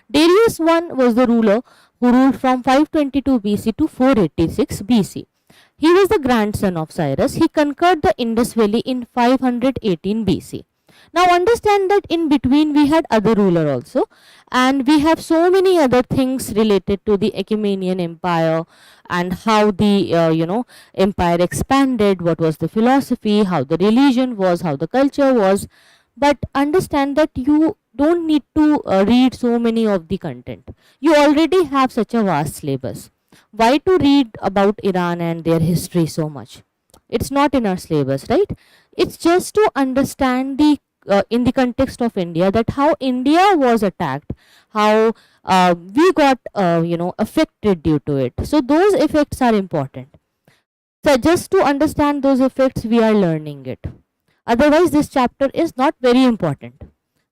Speaker 1: Darius I was the ruler who ruled from 522 BC to 486 BC. He was the grandson of Cyrus. He conquered the Indus Valley in 518 BC. Now understand that in between we had other ruler also, and we have so many other things related to the Achaemenid Empire and how the empire expanded, what was the philosophy, how the religion was, how the culture was. But understand that you don't need to read so many of the content. You already have such a vast syllabus. Why to read about Iran and their history so much? It's not in our syllabus, right? It's just to understand the in the context of India, that how India was attacked, how we got affected due to it. So those effects are important. So just to understand those effects we are learning it. Otherwise this chapter is not very important.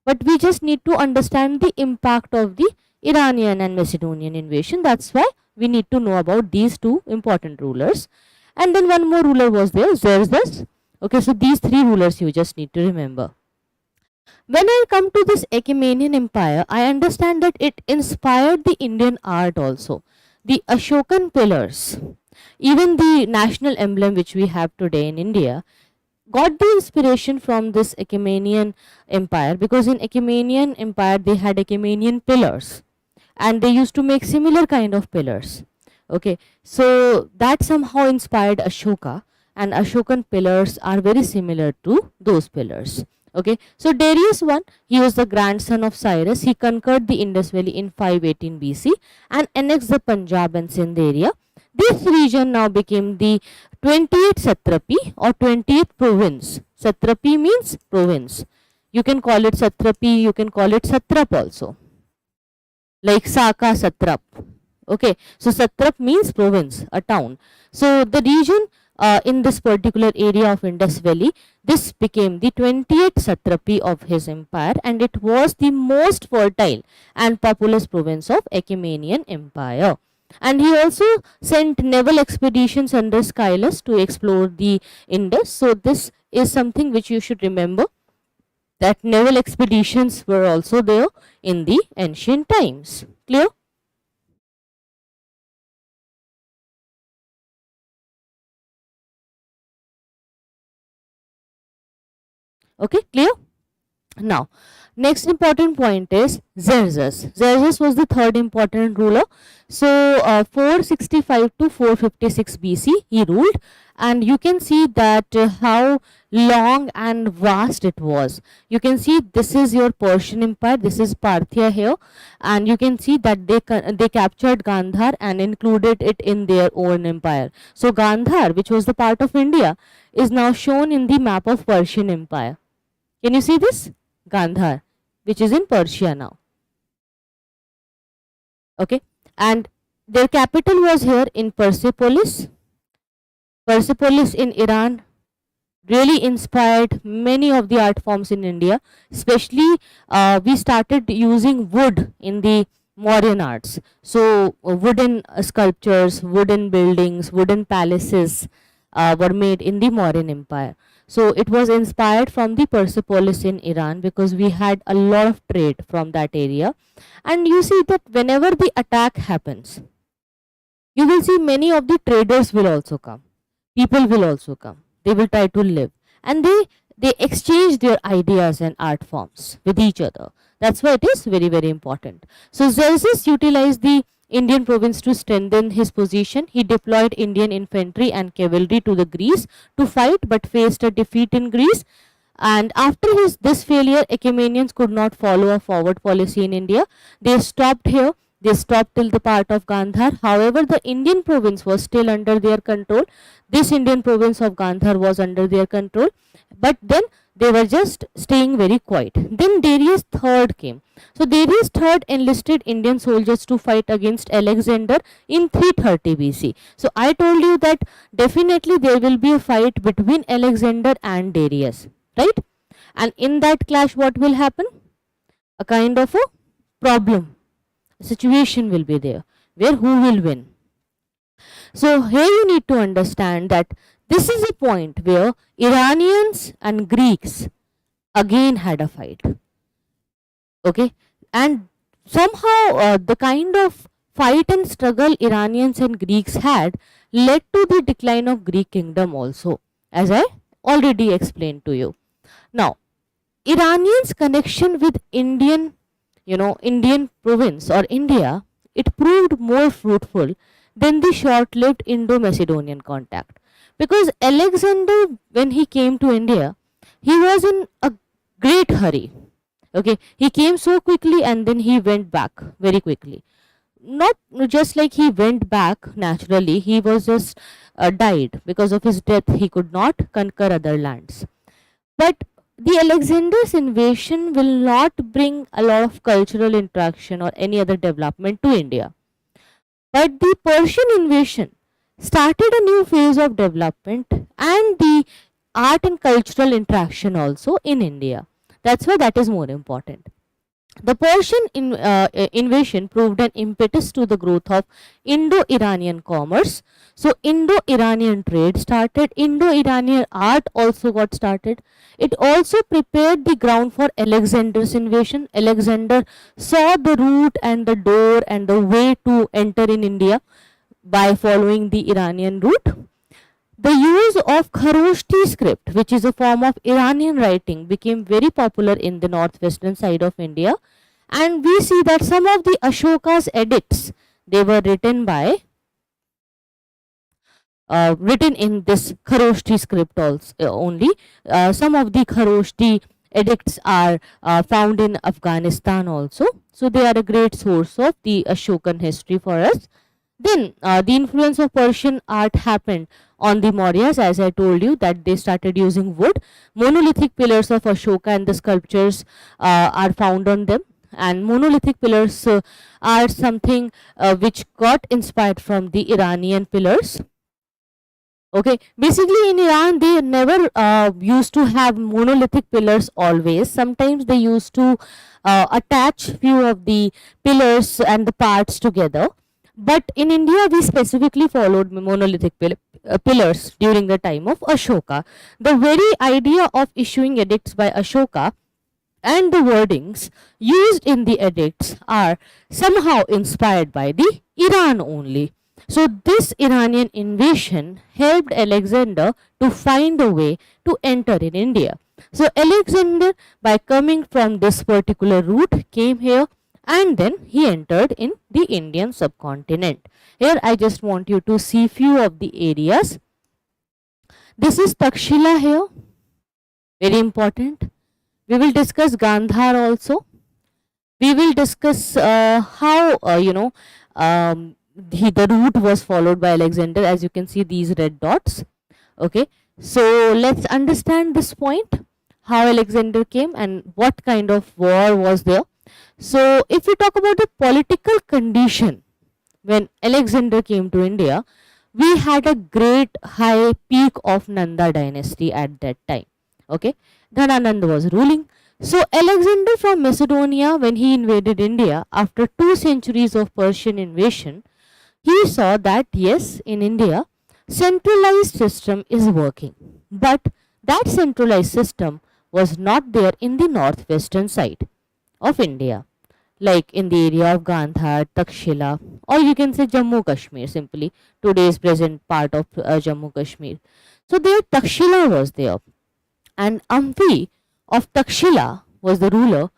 Speaker 1: But we just need to understand the impact of the Iranian and Macedonian invasion. That's why we need to know about these two important rulers. And then one more ruler was there, Xerxes. Okay, so these three rulers you just need to remember. When I come to this Achaemenid Empire, I understand that it inspired the Indian art also. The Ashokan pillars, even the national emblem which we have today in India, got the inspiration from this Achaemenid Empire, because in Achaemenid Empire they had Achaemenid pillars and they used to make similar kind of pillars. Okay, so that somehow inspired Ashoka, and Ashokan pillars are very similar to those pillars. Okay, so Darius I, he was the grandson of Cyrus. He conquered the Indus Valley in 518 BC and annexed the Punjab and Sindh area. This region now became the 28th satrapi or 28th province. Satrapi means province. You can call it satrapi, you can call it satrap also. Like Saka satrap. Okay, so Satrap means province, a town. So the region in this particular area of Indus Valley, this became the 20th satrapi of his empire, and it was the most fertile and populous province of Achaemenian Empire. And he also sent naval expeditions under Skylus to explore the Indus. So this is something which you should remember, that naval expeditions were also there in the ancient times. Clear? Okay, clear? Now, next important point is Xerxes. Xerxes was the third important ruler. So, 465 to 456 BC he ruled, and you can see that how long and vast it was. You can see this is your Persian Empire, this is Parthia here, and you can see that they captured Gandhar and included it in their own empire. So, Gandhar, which was the part of India, is now shown in the map of Persian Empire. Can you see this? Gandhar, which is in Persia now. Okay, and their capital was here in Persepolis. Persepolis in Iran really inspired many of the art forms in India. Especially, we started using wood in the Mauryan arts. So, wooden sculptures, wooden buildings, wooden palaces were made in the Mauryan Empire. So it was inspired from the Persepolis in Iran, because we had a lot of trade from that area. And you see that whenever the attack happens, you will see many of the traders will also come. People will also come. They will try to live. And they exchange their ideas and art forms with each other. That's why it is very, very important. So Xerxes utilized the Indian province to strengthen his position. He deployed Indian infantry and cavalry to the Greece to fight, but faced a defeat in Greece. And after this failure, Achaemenians could not follow a forward policy in India. They stopped here. They stopped till the part of Gandhar. However, the Indian province was still under their control. This Indian province of Gandhar was under their control. But then they were just staying very quiet. Then Darius III came. So Darius III enlisted Indian soldiers to fight against Alexander in 330 BC. So I told you that definitely there will be a fight between Alexander and Darius, right? And in that clash, what will happen? A kind of a problem, a situation will be there, where who will win. So here you need to understand that this is a point where Iranians and Greeks again had a fight. Okay, and somehow the kind of fight and struggle Iranians and Greeks had led to the decline of Greek kingdom also, as I already explained to you. Now, Iranians' connection with Indian province or India, it proved more fruitful than the short-lived Indo-Macedonian contact. Because Alexander, when he came to India, he was in a great hurry. Okay, he came so quickly and then he went back very quickly. Not just like he went back naturally, he was just died. Because of his death, he could not conquer other lands. But the Alexander's invasion will not bring a lot of cultural interaction or any other development to India. But the Persian invasion started a new phase of development and the art and cultural interaction also in India. That's why that is more important. The Persian invasion proved an impetus to the growth of Indo-Iranian commerce. So Indo-Iranian trade started, Indo-Iranian art also got started. It also prepared the ground for Alexander's invasion. Alexander saw the route and the door and the way to enter in India by following the Iranian route. The use of Kharoshti script, which is a form of Iranian writing, became very popular in the northwestern side of India. And we see that some of the Ashoka's edicts, they were written in this Kharoshti script also, only. Some of the Kharoshti edicts are found in Afghanistan also. So they are a great source of the Ashokan history for us. Then the influence of Persian art happened on the Mauryas, as I told you that they started using wood. Monolithic pillars of Ashoka and the sculptures are found on them. and monolithic pillars are something which got inspired from the Iranian pillars. Okay, basically in Iran they never used to have monolithic pillars always. Sometimes they used to attach few of the pillars and the parts together. But in India we specifically followed monolithic pillars during the time of Ashoka. The very idea of issuing edicts by Ashoka and the wordings used in the edicts are somehow inspired by the Iran only. So this Iranian invasion helped Alexander to find a way to enter in India. So Alexander, by coming from this particular route, came here and then he entered in the Indian subcontinent. Here I just want you to see few of the areas. This is Takshila here, very important. We will discuss Gandhar also. We will discuss how the route was followed by Alexander. As you can see, these red dots. Okay, so let's understand this point, how Alexander came and what kind of war was there. So if we talk about the political condition when Alexander came to India, we had a great high peak of Nanda dynasty at that time. Okay, Dhananand was ruling. So Alexander from Macedonia, when he invaded India after 2 centuries of Persian invasion, he saw that yes, in India centralized system is working, but that centralized system was not there in the northwestern side of India, like in the area of Gandhar, Takshila, or you can say Jammu Kashmir, simply today's present part of Jammu Kashmir. So there Takshila was there, and Amfi of Takshila was the ruler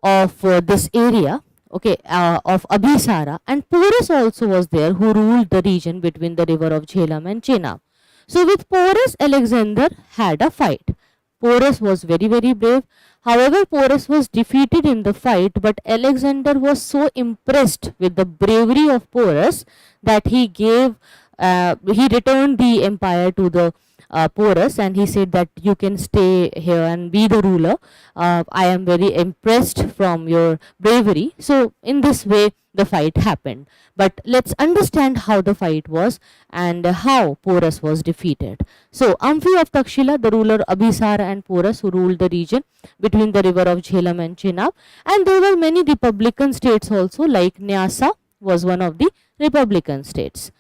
Speaker 1: of this area, okay, of Abhisara, and Porus also was there, who ruled the region between the river of Jhelum and Chenab. So with Porus, Alexander had a fight. Porus was very brave. However, Porus was defeated in the fight, but Alexander was so impressed with the bravery of Porus that he returned the empire to the Porus, and he said that you can stay here and be the ruler. I am very impressed from your bravery. So in this way the fight happened. But let's understand how the fight was and how Porus was defeated. So Amphi of Takshila, the ruler Abhisara and Porus, who ruled the region between the river of Jhelum and Chenab, and there were many republican states also, like Nyasa was one of the republican states.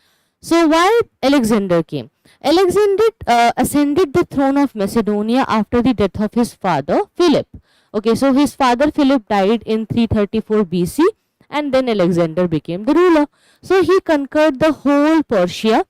Speaker 1: So why Alexander came? Alexander ascended the throne of Macedonia after the death of his father Philip. Okay, so his father Philip died in 334 BC, and then Alexander became the ruler. So he conquered the whole Persia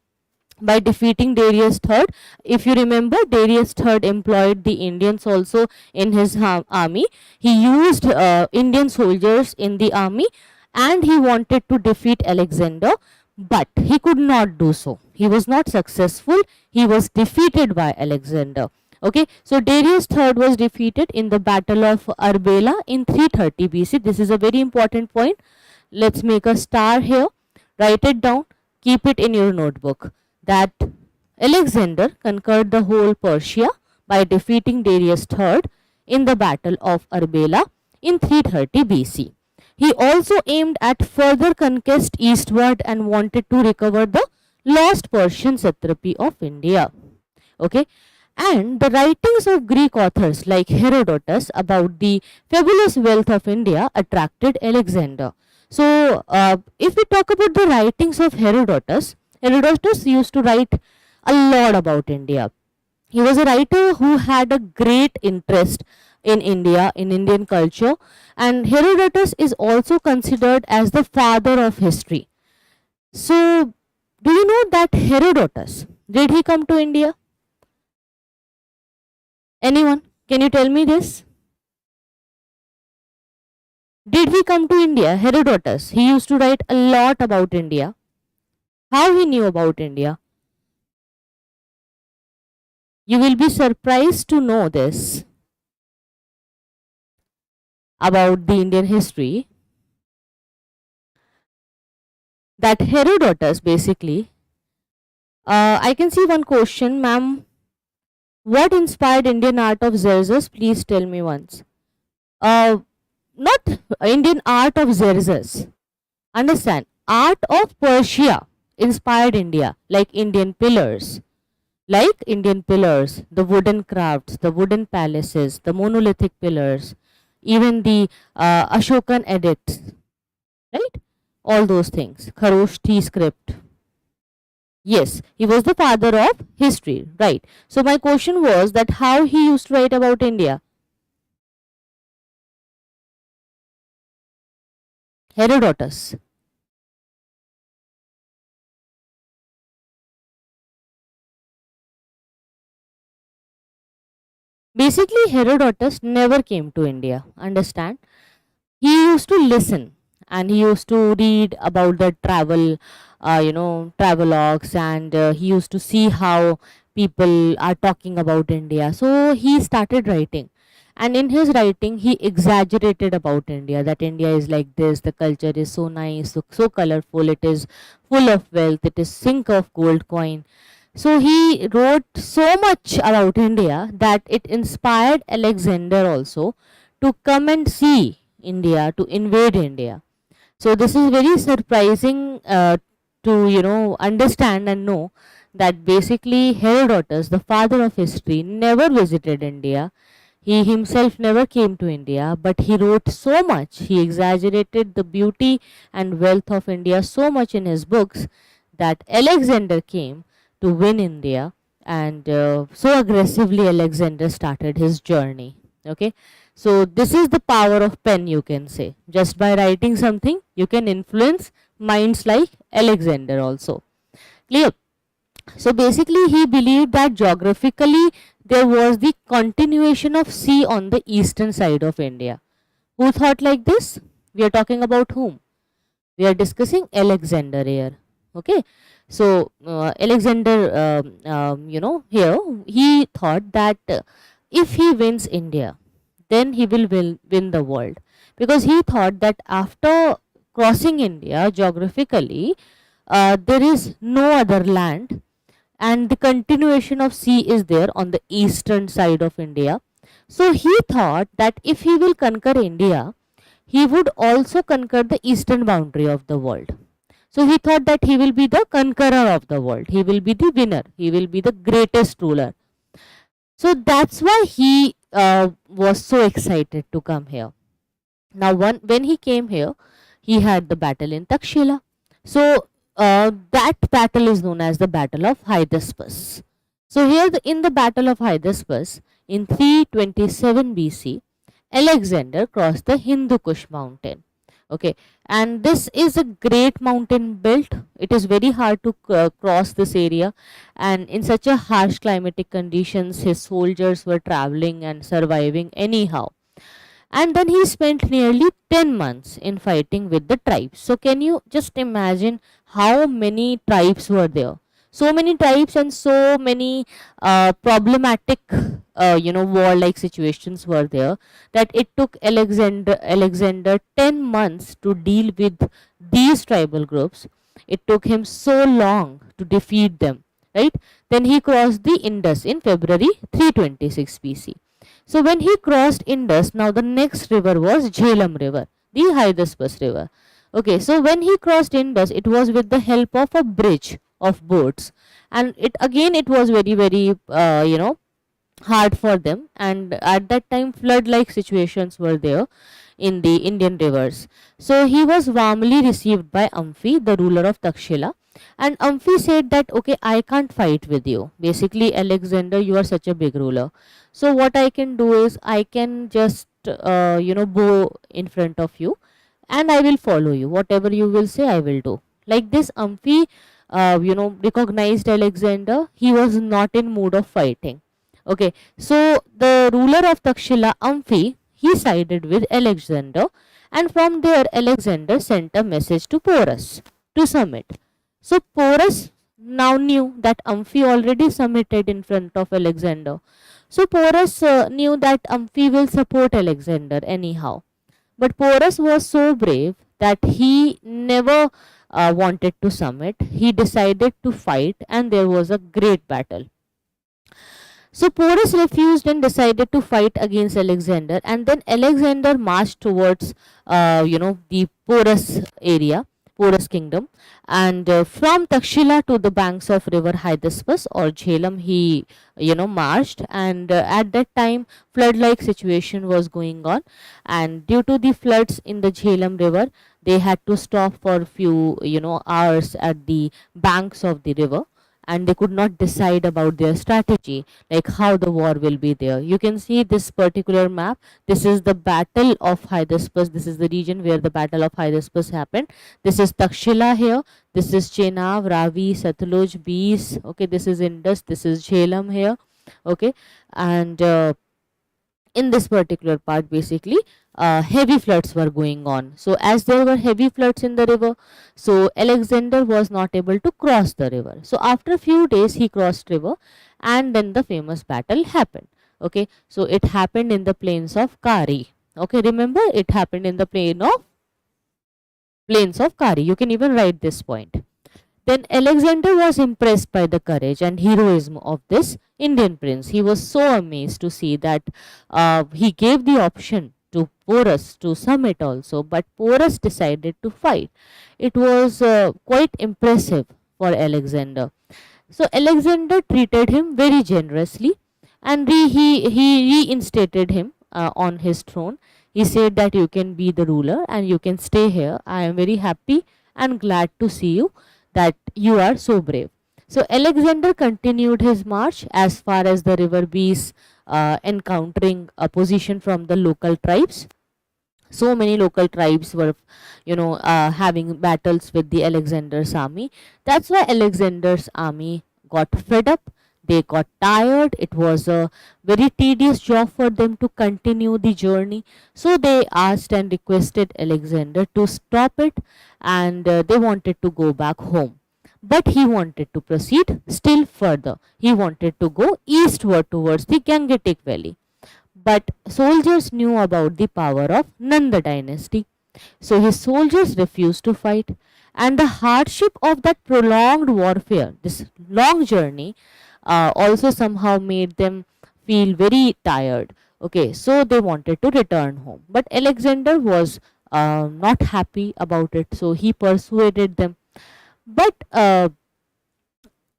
Speaker 1: by defeating Darius III. If you remember, Darius III employed the Indians also in his army. He used Indian soldiers in the army, and he wanted to defeat Alexander, but he could not do so. He was not successful. He was defeated by Alexander. Okay, so Darius III was defeated in the battle of Arbela in 330 BC. This is a very important point. Let's make a star here. Write it down. Keep it in your notebook. That Alexander conquered the whole Persia by defeating Darius III in the battle of Arbela in 330 BC. He also aimed at further conquest eastward and wanted to recover the lost Persian satrapy of India. Okay, and the writings of Greek authors like Herodotus about the fabulous wealth of India attracted Alexander. So if we talk about the writings of Herodotus, Herodotus used to write a lot about India. He was a writer who had a great interest in India, in Indian culture, and Herodotus is also considered as the father of history. So do you know that Herodotus, did he come to India? Anyone? Can you tell me this? Did he come to India? Herodotus, he used to write a lot about India. How he knew about India? You will be surprised to know this about the Indian history, that Herodotus basically, I can see one question, ma'am. What inspired Indian art of Xerxes? Please tell me once. not Indian art of Xerxes. Understand? Art of Persia inspired India, like Indian pillars, the wooden crafts, the wooden palaces, the monolithic pillars, even the Ashokan edicts, right? All those things. Kharoshthi script. Yes, he was the father of history, right? So my question was that how he used to write about India. Herodotus. Basically, Herodotus never came to India. Understand? He used to listen and he used to read about the travelogues, and he used to see how people are talking about India. So he started writing, and in his writing he exaggerated about India, that India is like this, the culture is so nice, so colorful, it is full of wealth, it is sink of gold coin. So he wrote so much about India that it inspired Alexander also to come and see India, to invade India. So this is very surprising to understand and know that basically Herodotus, the father of history, never visited India. He himself never came to India, but he wrote so much. He exaggerated the beauty and wealth of India so much in his books that Alexander came to win India, and so aggressively Alexander started his journey. Okay, so this is the power of pen, you can say. Just by writing something, you can influence minds like Alexander also. Clear? So basically, he believed that geographically there was the continuation of sea on the eastern side of India. Who thought like this? We are talking about whom? We are discussing Alexander here. Okay, so Alexander, here he thought that if he wins India, then he will win the world, because he thought that after crossing India geographically, there is no other land, and the continuation of sea is there on the eastern side of India. So he thought that if he will conquer India, he would also conquer the eastern boundary of the world. So he thought that he will be the conqueror of the world, he will be the winner, he will be the greatest ruler. So that's why he was so excited to come here. Now, when he came here, he had the battle in Takshila. So that battle is known as the Battle of Hydaspes. So here in the Battle of Hydaspes in 327 BC, Alexander crossed the Hindu Kush mountain. Okay, and this is a great mountain belt. It is very hard to cross this area, and in such a harsh climatic conditions, his soldiers were traveling and surviving anyhow. And then he spent nearly 10 months in fighting with the tribes. So can you just imagine how many tribes were there? So many tribes and so many problematic warlike situations were there, that it took Alexander 10 months to deal with these tribal groups. It took him so long to defeat them, right? Then he crossed the Indus in February 326 BC. So when he crossed Indus, now the next river was Jhelum river, the Hydaspes river. Okay, so when he crossed Indus, it was with the help of a bridge of boats, and it was very hard for them, and at that time flood like situations were there in the Indian rivers. So he was warmly received by Amphi, the ruler of Takshila, and Amphi said that, okay, I can't fight with you. Basically, Alexander, you are such a big ruler. So what I can do is I can just bow in front of you, and I will follow you. Whatever you will say, I will do. Like this, Amphi, recognized Alexander. He was not in mood of fighting. Okay, so the ruler of Takshila, Amphi, he sided with Alexander, and from there Alexander sent a message to Porus to submit. So Porus now knew that Amphi already submitted in front of Alexander. So Porus knew that Amphi will support Alexander anyhow. But Porus was so brave that he never wanted to submit. He decided to fight, and there was a great battle. So Porus refused and decided to fight against Alexander, and then Alexander marched towards, the Porus area, Porus kingdom, and from Takshila to the banks of river Hydaspes or Jhelum, he, marched, and at that time, flood-like situation was going on, and due to the floods in the Jhelum river, they had to stop for a few, hours at the banks of the river, and they could not decide about their strategy, like how the war will be there. You can see this particular map. This is the battle of Hydaspes. This is the region where the battle of Hydaspes happened. This is Takshila here. This is Chenab, Ravi, Satluj, Beas. Okay, this is Indus. This is Jhelum here. Okay, and in this particular part, basically heavy floods were going on. So as there were heavy floods in the river, so Alexander was not able to cross the river. So after a few days he crossed river, and then the famous battle happened. Okay, so it happened in the plains of Kari. Okay, remember, it happened in the plains of Kari. You can even write this point. Then Alexander was impressed by the courage and heroism of this Indian prince. He was so amazed to see that he gave the option to Porus to submit also, but Porus decided to fight. It was quite impressive for Alexander. So Alexander treated him very generously, and he reinstated him on his throne. He said that you can be the ruler and you can stay here. I am very happy and glad to see you, that you are so brave. So Alexander continued his march as far as the river Beas, encountering opposition from the local tribes. So many local tribes were, having battles with the Alexander's army. That's why Alexander's army got fed up. They got tired. It was a very tedious job for them to continue the journey. So they asked and requested Alexander to stop it, and they wanted to go back home. But he wanted to proceed still further. He wanted to go eastward towards the Gangetic Valley. But soldiers knew about the power of Nanda dynasty. So his soldiers refused to fight. And the hardship of that prolonged warfare, this long journey, also somehow made them feel very tired. Okay, so they wanted to return home. But Alexander was not happy about it. So he persuaded them. But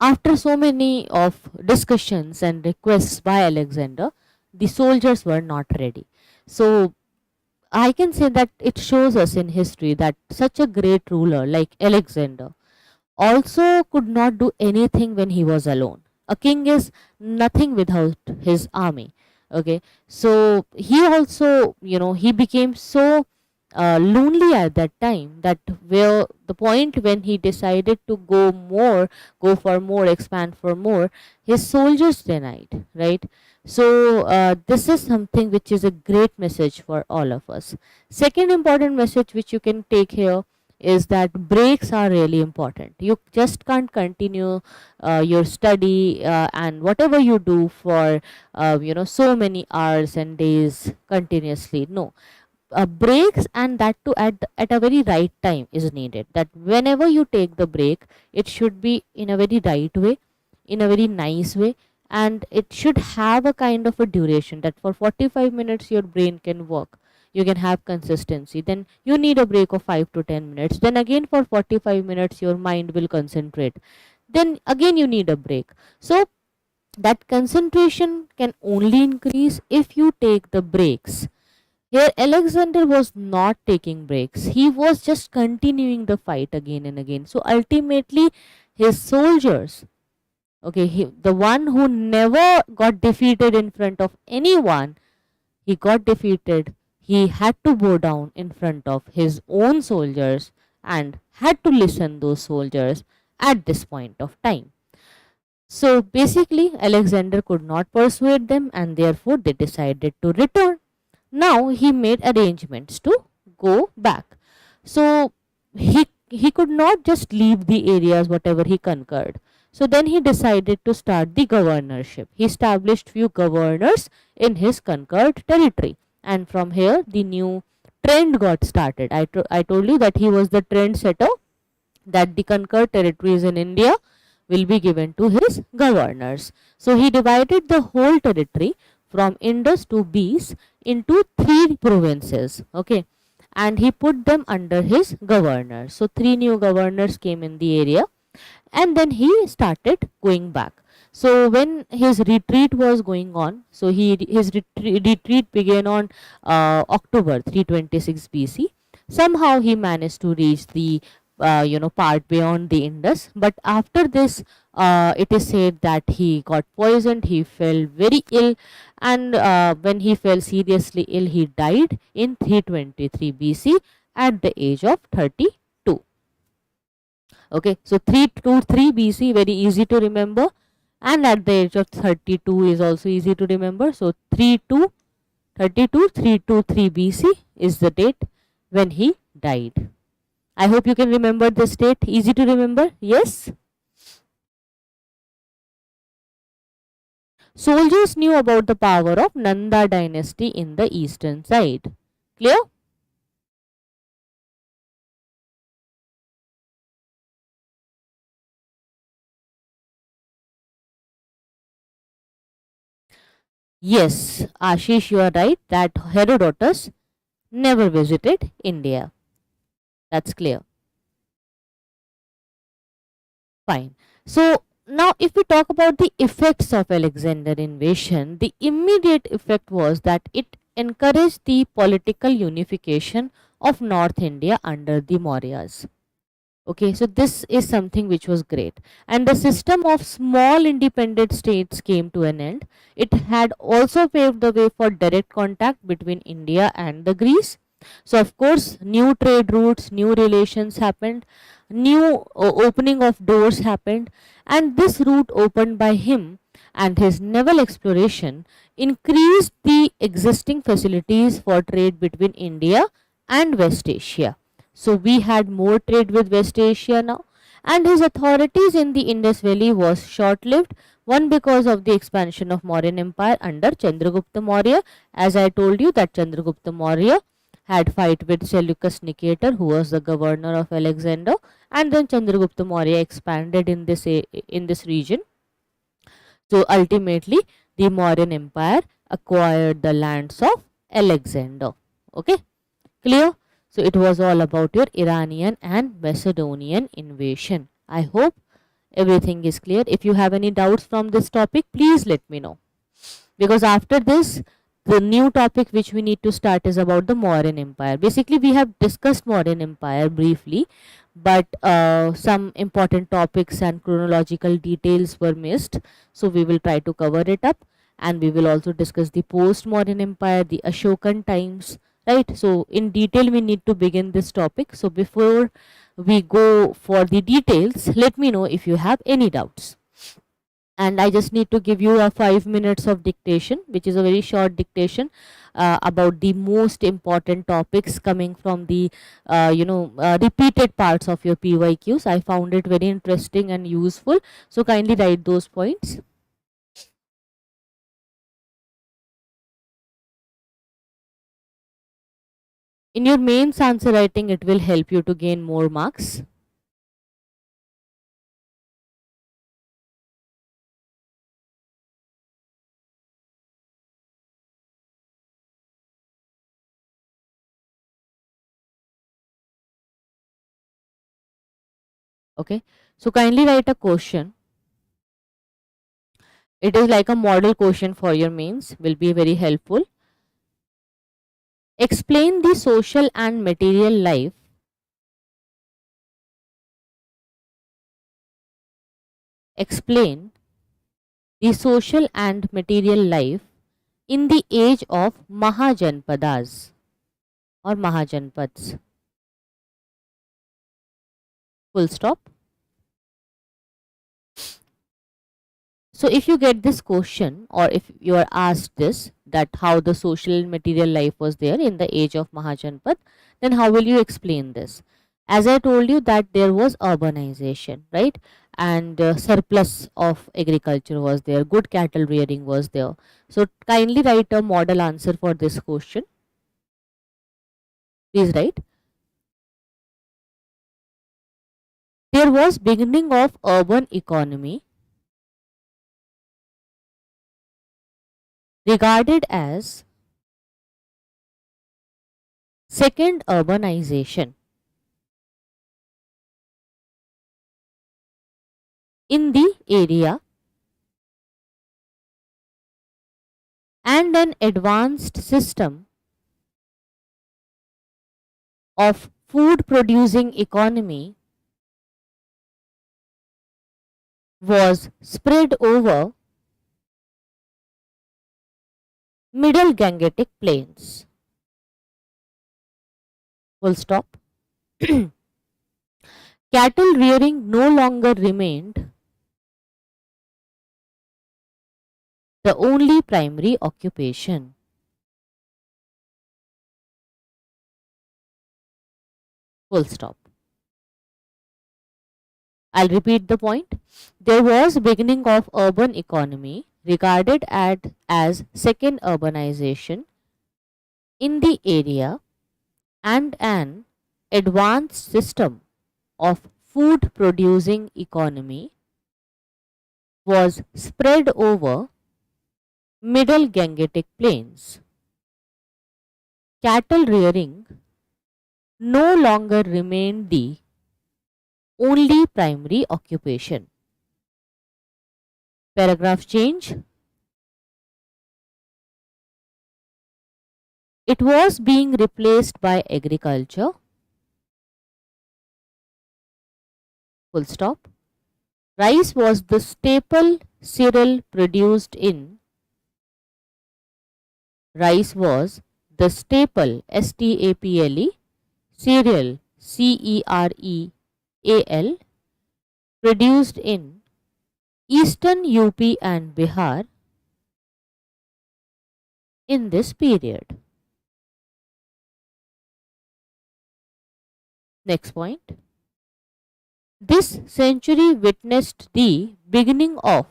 Speaker 1: after so many of discussions and requests by Alexander, the soldiers were not ready. So I can say that it shows us in history that such a great ruler like Alexander also could not do anything when he was alone. A king is nothing without his army. Okay, so he also, he became so lonely at that time, that where the point when he decided to go for more, expand for more, his soldiers denied, right? So this is something which is a great message for all of us. Second important message which you can take here is that breaks are really important. You just can't continue your study and whatever you do for so many hours and days continuously. No, breaks, and that too at a very right time, is needed. That whenever you take the break, it should be in a very right way, in a very nice way, and it should have a kind of a duration that for 45 minutes your brain can work. You can have consistency. Then you need a break of 5 to 10 minutes. Then again for 45 minutes your mind will concentrate. Then again you need a break. So that concentration can only increase if you take the breaks. Here Alexander was not taking breaks. He was just continuing the fight again and again. So ultimately his soldiers, okay, the one who never got defeated in front of anyone, he got defeated. He had to bow down in front of his own soldiers and had to listen those soldiers at this point of time. So basically Alexander could not persuade them, and therefore they decided to return. Now he made arrangements to go back. So he could not just leave the areas whatever he conquered. So then he decided to start the governorship. He established few governors in his conquered territory, and from here the new trend got started. I told you that he was the trend setter, that the conquered territories in India will be given to his governors. So he divided the whole territory from Indus to Beas into 3 provinces. Okay, and he put them under his governors. So 3 new governors came in the area, and then he started going back. So when his retreat was going on, so his retreat began on October 326 BC. Somehow he managed to reach the part beyond the Indus, but after this it is said that he got poisoned, he fell very ill, and when he fell seriously ill, he died in 323 BC at the age of 32. Okay, so 323 BC, very easy to remember, and at the age of 32 is also easy to remember. So 323 BC is the date when he died. I hope you can remember this date. Easy to remember? Yes. Soldiers knew about the power of Nanda dynasty in the eastern side. Clear? Yes, Ashish, you are right that Herodotus never visited India. That's clear. Fine. So now if we talk about the effects of Alexander invasion, the immediate effect was that it encouraged the political unification of North India under the Mauryas. Okay, so this is something which was great, and the system of small independent states came to an end. It had also paved the way for direct contact between India and the Greece. So of course new trade routes, new relations happened, new opening of doors happened, and this route opened by him and his naval exploration increased the existing facilities for trade between India and West Asia. So we had more trade with West Asia now, and his authorities in the Indus Valley was short-lived. One, because of the expansion of Mauryan Empire under Chandragupta Maurya. As I told you that Chandragupta Maurya had fight with Seleucus Nicator, who was the governor of Alexander, and then Chandragupta Maurya expanded in this region. So ultimately the Mauryan Empire acquired the lands of Alexander. Okay, clear? So it was all about your Iranian and Macedonian invasion. I hope everything is clear. If you have any doubts from this topic, please let me know, because after this the new topic which we need to start is about the Mauryan Empire. Basically we have discussed Mauryan Empire briefly, but some important topics and chronological details were missed, so we will try to cover it up, and we will also discuss the post Mauryan Empire, the Ashokan times, right? So in detail we need to begin this topic. So before we go for the details, let me know if you have any doubts, and I just need to give you a 5 minutes of dictation, which is a very short dictation about the most important topics coming from the repeated parts of your PYQs. I found it very interesting and useful, so kindly write those points. In your mains answer writing, it will help you to gain more marks. Okay, so kindly write a question. It is like a model question for your mains, will be very helpful. Explain the social and material life. Explain the social and material life in the age of Mahajanpadas or Mahajanpads. Full stop. So if you get this question, or if you are asked this, that how the social and material life was there in the age of Mahajanpad, then how will you explain this? As I told you that there was urbanization, right? And surplus of agriculture was there, good cattle rearing was there. So kindly write a model answer for this question. Please write. There was beginning of urban economy regarded as second urbanization in the area and an advanced system of food producing economy was spread over middle Gangetic plains. Full stop. Cattle rearing no longer remained the only primary occupation. Full stop. I'll repeat the point. There was beginning of urban economy regarded as second urbanization in the area and an advanced system of food producing economy was spread over middle Gangetic plains. Cattle rearing no longer remained the only primary occupation. Paragraph change. It was being replaced by agriculture. Full stop. Rice was the staple cereal produced in. Rice was the staple STAPLE cereal CEREAL produced in Eastern UP and Bihar in this period. Next point. This century witnessed the beginning of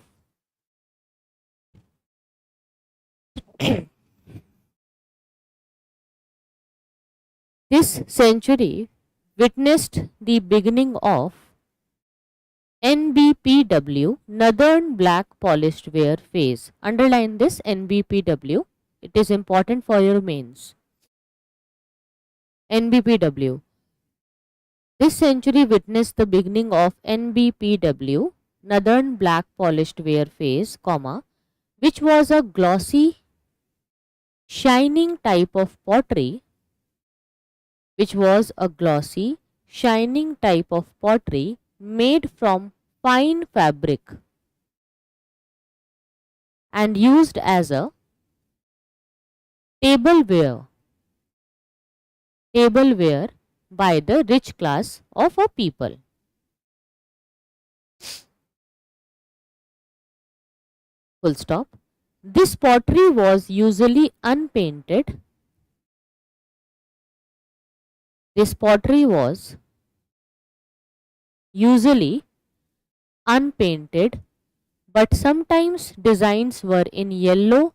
Speaker 1: This century witnessed the beginning of NBPW, Northern Black Polished Ware phase. Underline this NBPW. It is important for your mains. NBPW. This century witnessed the beginning of NBPW, Northern Black Polished Ware phase, which was a glossy, shining type of pottery made from fine fabric and used as a tableware by the rich class of a people. Full stop. This pottery was usually unpainted. But sometimes designs were in yellow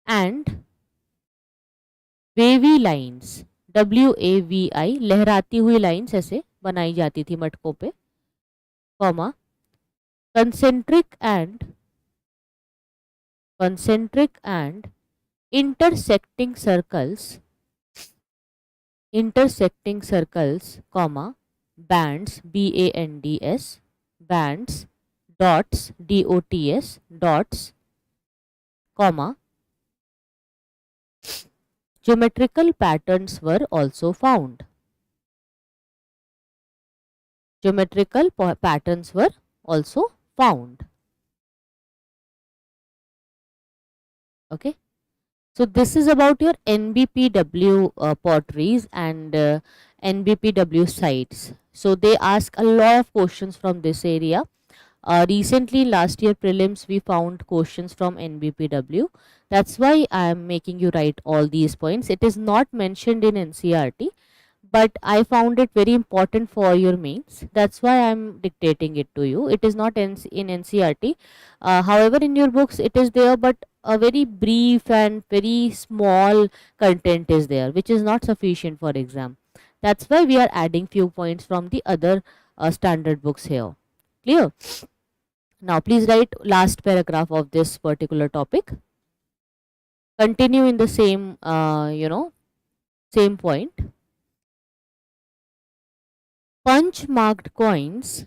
Speaker 1: and wavy lines, WAVI, लहराती हुई lines ऐसे बनाई जाती थी मटकों पे, concentric and intersecting circles, bands, BANDS, bands, dots, DOTS, dots, geometrical patterns were also found. Okay. So this is about your NBPW potteries and NBPW sites. So they ask a lot of questions from this area. Recently, last year prelims, we found questions from NBPW. That's why I am making you write all these points. It is not mentioned in NCERT, but I found it very important for your mains. That's why I am dictating it to you. It is not in NCERT. However, in your books it is there, but a very brief and very small content is there, which is not sufficient for exam. That's why we are adding few points from the other standard books here. Clear? Now please write last paragraph of this particular topic. Continue in the same, same point. Punch marked coins,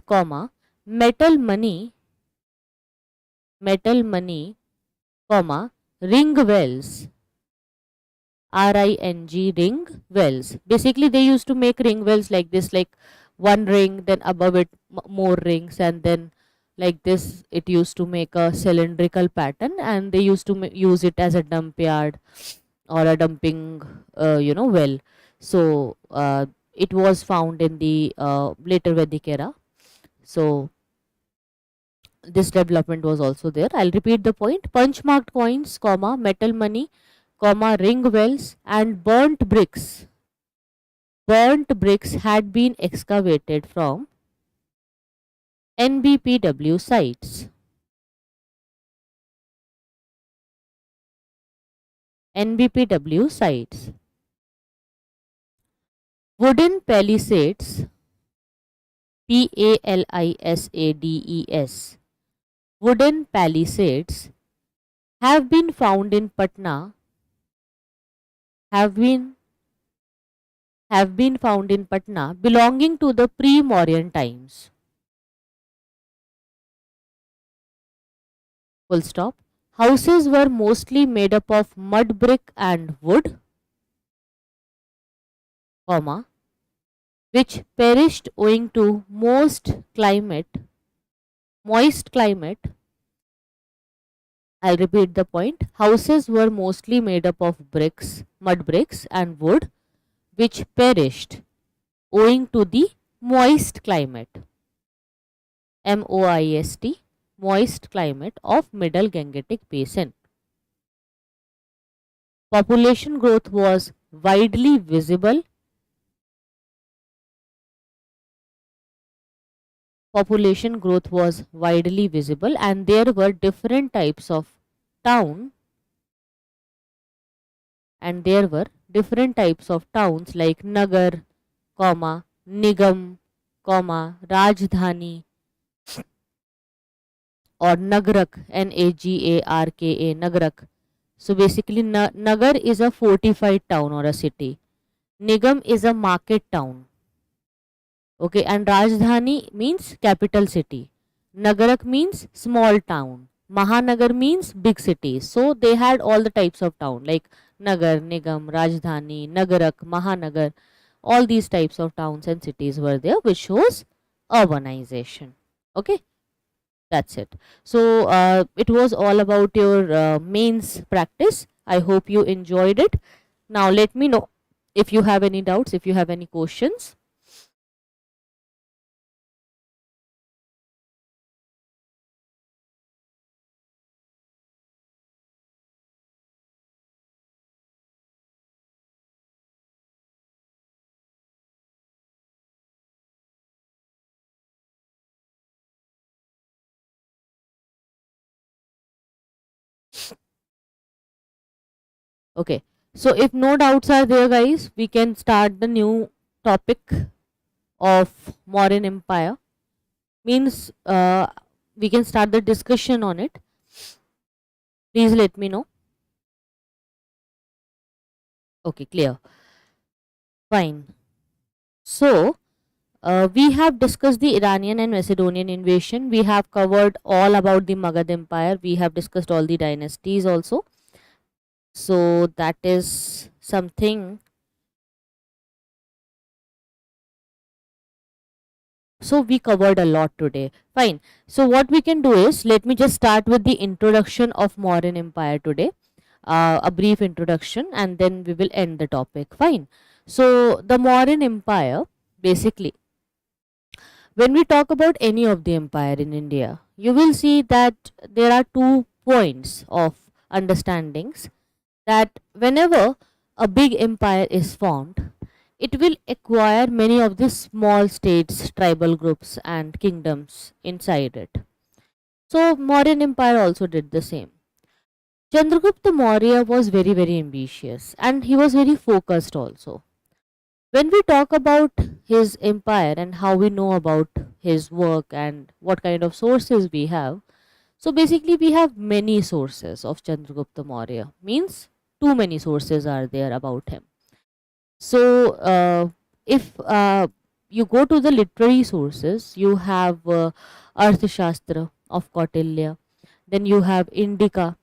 Speaker 1: comma, metal money, comma, ring wells, ring, ring wells. Basically, they used to make ring wells like this, like one ring, then above it more rings, and then like this it used to make a cylindrical pattern, and they used to use it as a dump yard or a dumping well. So it was found in the later Vedic era. So this development was also there. I'll repeat the point. Punch marked coins, comma, metal money, comma, ring wells, and burnt bricks. Burnt bricks had been excavated from NBPW sites. NBPW sites. Wooden palisades, PALISADES, wooden palisades have been found in Patna, belonging to the pre-Mauryan times. Full stop. Houses were mostly made up of mud brick and wood, comma, which perished owing to moist climate. I'll repeat the point. Houses were mostly made up of mud bricks and wood, which perished owing to the moist climate. MOIST, moist climate of Middle Gangetic Basin. Population growth was widely visible. And there were different types of towns like Nagar, comma, Nigam, comma, Rajdhani, or Nagrak, Nagarka, Nagrak. So basically Nagar is a fortified town or a city. Nigam is a market town. Okay, and Rajdhani means capital city. Nagarak means small town. Mahanagar means big city. So they had all the types of town like Nagar, Nigam, Rajdhani, Nagarak, Mahanagar. All these types of towns and cities were there, which shows urbanization. Okay, that's it. So it was all about your mains practice. I hope you enjoyed it. Now let me know if you have any doubts, if you have any questions. Okay, so if no doubts are there, guys, we can start the new topic of Mauryan Empire. Means we can start the discussion on it. Please let me know. Okay, clear. Fine. So we have discussed the Iranian and Macedonian invasion. We have covered all about the Magadha Empire. We have discussed all the dynasties also. So that is something. So we covered a lot today. Fine. So what we can do is, let me just start with the introduction of Mauryan Empire today. A brief introduction, and then we will end the topic. Fine. So the Mauryan Empire, basically, when we talk about any of the empire in India, you will see that there are 2 points of understandings, that whenever a big empire is formed, it will acquire many of the small states, tribal groups and kingdoms inside it. So Mauryan Empire also did the same. Chandragupta Maurya was very, very ambitious and he was very focused also. When we talk about his empire and how we know about his work and what kind of sources we have, so basically we have many sources of Chandragupta Maurya, means too many sources are there about him. So if you go to the literary sources, you have Arthashastra of Kautilya, then you have Indica,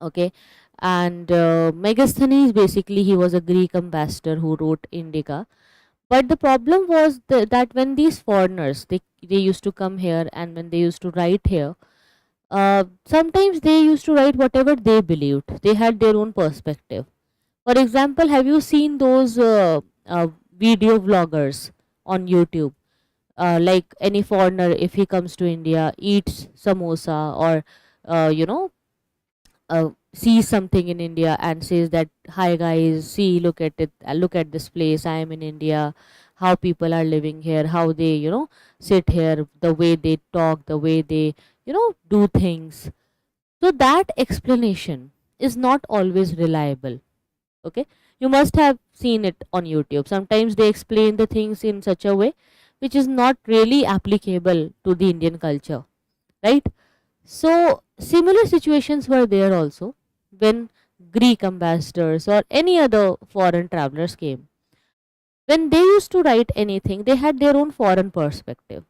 Speaker 1: okay, and Megasthenes, basically he was a Greek ambassador who wrote Indica. But the problem was that when these foreigners, they used to come here and when they used to write here, sometimes they used to write whatever they believed. They had their own perspective. For example, have you seen those video vloggers on YouTube? Like any foreigner, if he comes to India, eats samosa or sees something in India and says that, "Hi guys, see, look at it, look at this place. I am in India. How people are living here, how they sit here, the way they talk, the way they do things." So that explanation is not always reliable. Okay, you must have seen it on YouTube. Sometimes they explain the things in such a way which is not really applicable to the Indian culture, right? So similar situations were there also when Greek ambassadors or any other foreign travelers came. When they used to write anything, they had their own foreign perspective.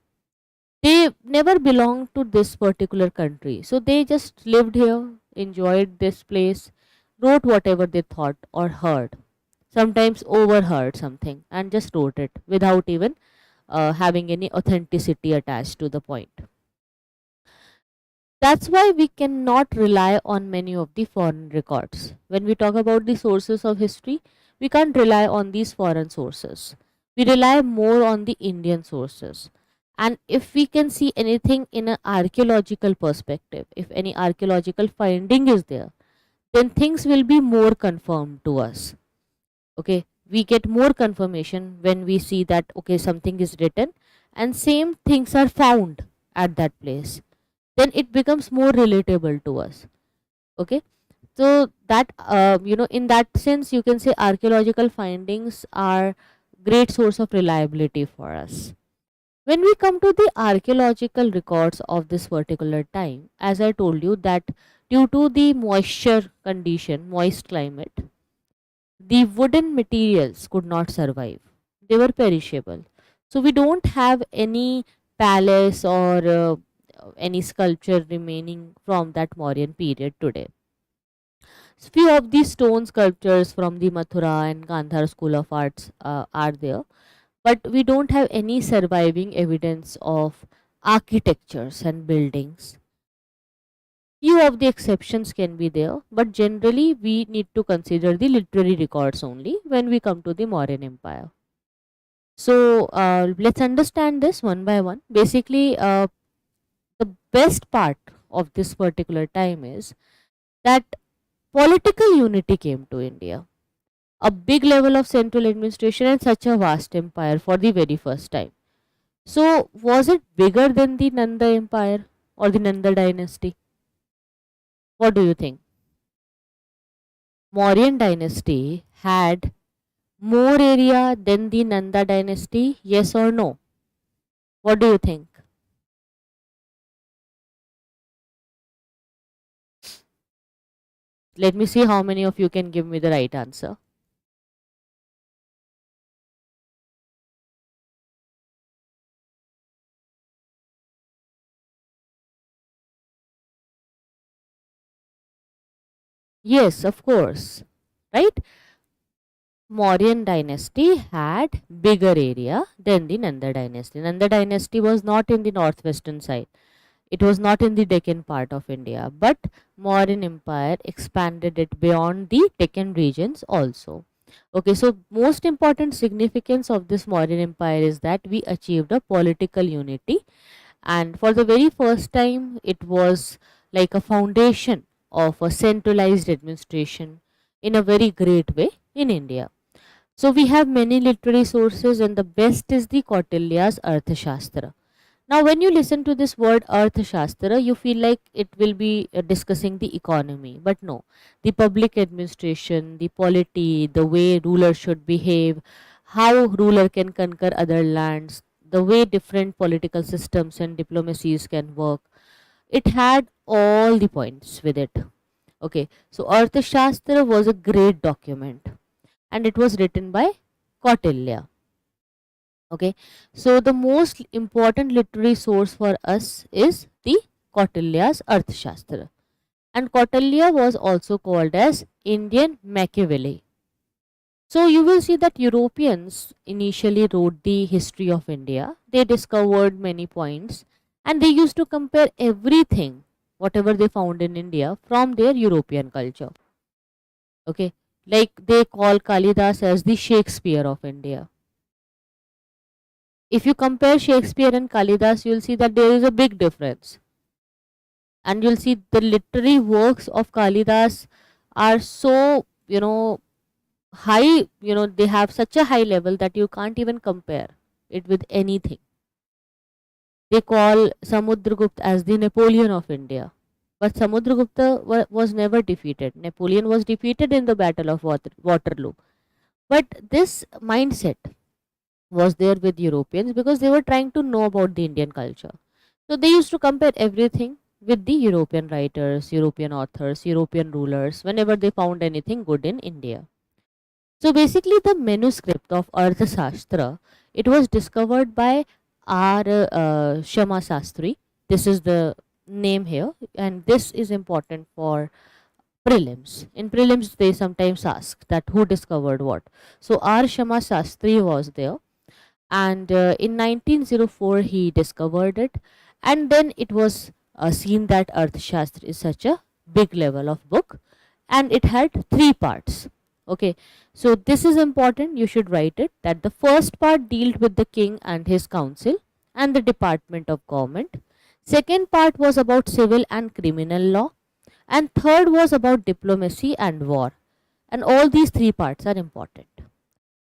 Speaker 1: They never belonged to this particular country. So they just lived here, enjoyed this place, wrote whatever they thought or heard. Sometimes overheard something and just wrote it without even having any authenticity attached to the point. That's why we cannot rely on many of the foreign records. When we talk about the sources of history, we can't rely on these foreign sources. We rely more on the Indian sources. And if we can see anything in an archaeological perspective, if any archaeological finding is there, then things will be more confirmed to us. Okay, we get more confirmation when we see that, okay, something is written and same things are found at that place, then it becomes more relatable to us. Okay, so that in that sense you can say archaeological findings are great source of reliability for us. When we come to the archaeological records of this particular time, as I told you that due to the moisture condition, moist climate, the wooden materials could not survive. They were perishable. So we don't have any palace or any sculpture remaining from that Mauryan period today. Few of these stone sculptures from the Mathura and Gandhar school of arts are there, but we don't have any surviving evidence of architectures and buildings. Few of the exceptions can be there, but generally we need to consider the literary records only when we come to the Mauryan Empire. So let's understand this one by one. Basically, the best part of this particular time is that political unity came to India. A big level of central administration and such a vast empire for the very first time. So, was it bigger than the Nanda Empire or the Nanda dynasty? What do you think? Mauryan dynasty had more area than the Nanda dynasty, yes or no? What do you think? Let me see how many of you can give me the right answer. Yes, of course. Right? Mauryan dynasty had bigger area than the Nanda dynasty. Nanda dynasty was not in the northwestern side. It was not in the Deccan part of India, but Mauryan Empire expanded it beyond the Deccan regions also. Okay, so most important significance of this Mauryan Empire is that we achieved a political unity, and for the very first time it was like a foundation of a centralized administration in a very great way in India. So we have many literary sources and the best is the Kautilya's Arthashastra. Now, when you listen to this word Arthashastra, you feel like it will be discussing the economy, but no. The public administration, the polity, the way rulers should behave, how ruler can conquer other lands, the way different political systems and diplomacies can work. It had all the points with it. Okay, so Arthashastra was a great document and it was written by Kautilya. Okay, so the most important literary source for us is the Kautilya's Arthashastra, and Kautilya was also called as Indian Machiavelli. So you will see that Europeans initially wrote the history of India. They discovered many points and they used to compare everything, whatever they found in India, from their European culture. Okay, like they call Kalidas as the Shakespeare of India. If you compare Shakespeare and Kalidas, you'll see that there is a big difference. And you'll see the literary works of Kalidas are so, high, they have such a high level that you can't even compare it with anything. They call Samudragupta as the Napoleon of India. But Samudragupta was never defeated. Napoleon was defeated in the Battle of Waterloo. But this mindset was there with Europeans because they were trying to know about the Indian culture. So they used to compare everything with the European writers, European authors, European rulers, whenever they found anything good in India. So basically the manuscript of Arthashastra, it was discovered by R. Shama Sastri. This is the name here, and this is important for prelims. In prelims, they sometimes ask that who discovered what. So R. Shama Sastri was there, and in 1904 he discovered it, and then it was seen that Arthashastra is such a big level of book, and it had 3 parts. Okay, so this is important, you should write it, that the first part dealt with the king and his council and the department of government. Second part was about civil and criminal law, and third was about diplomacy and war. And all these 3 parts are important.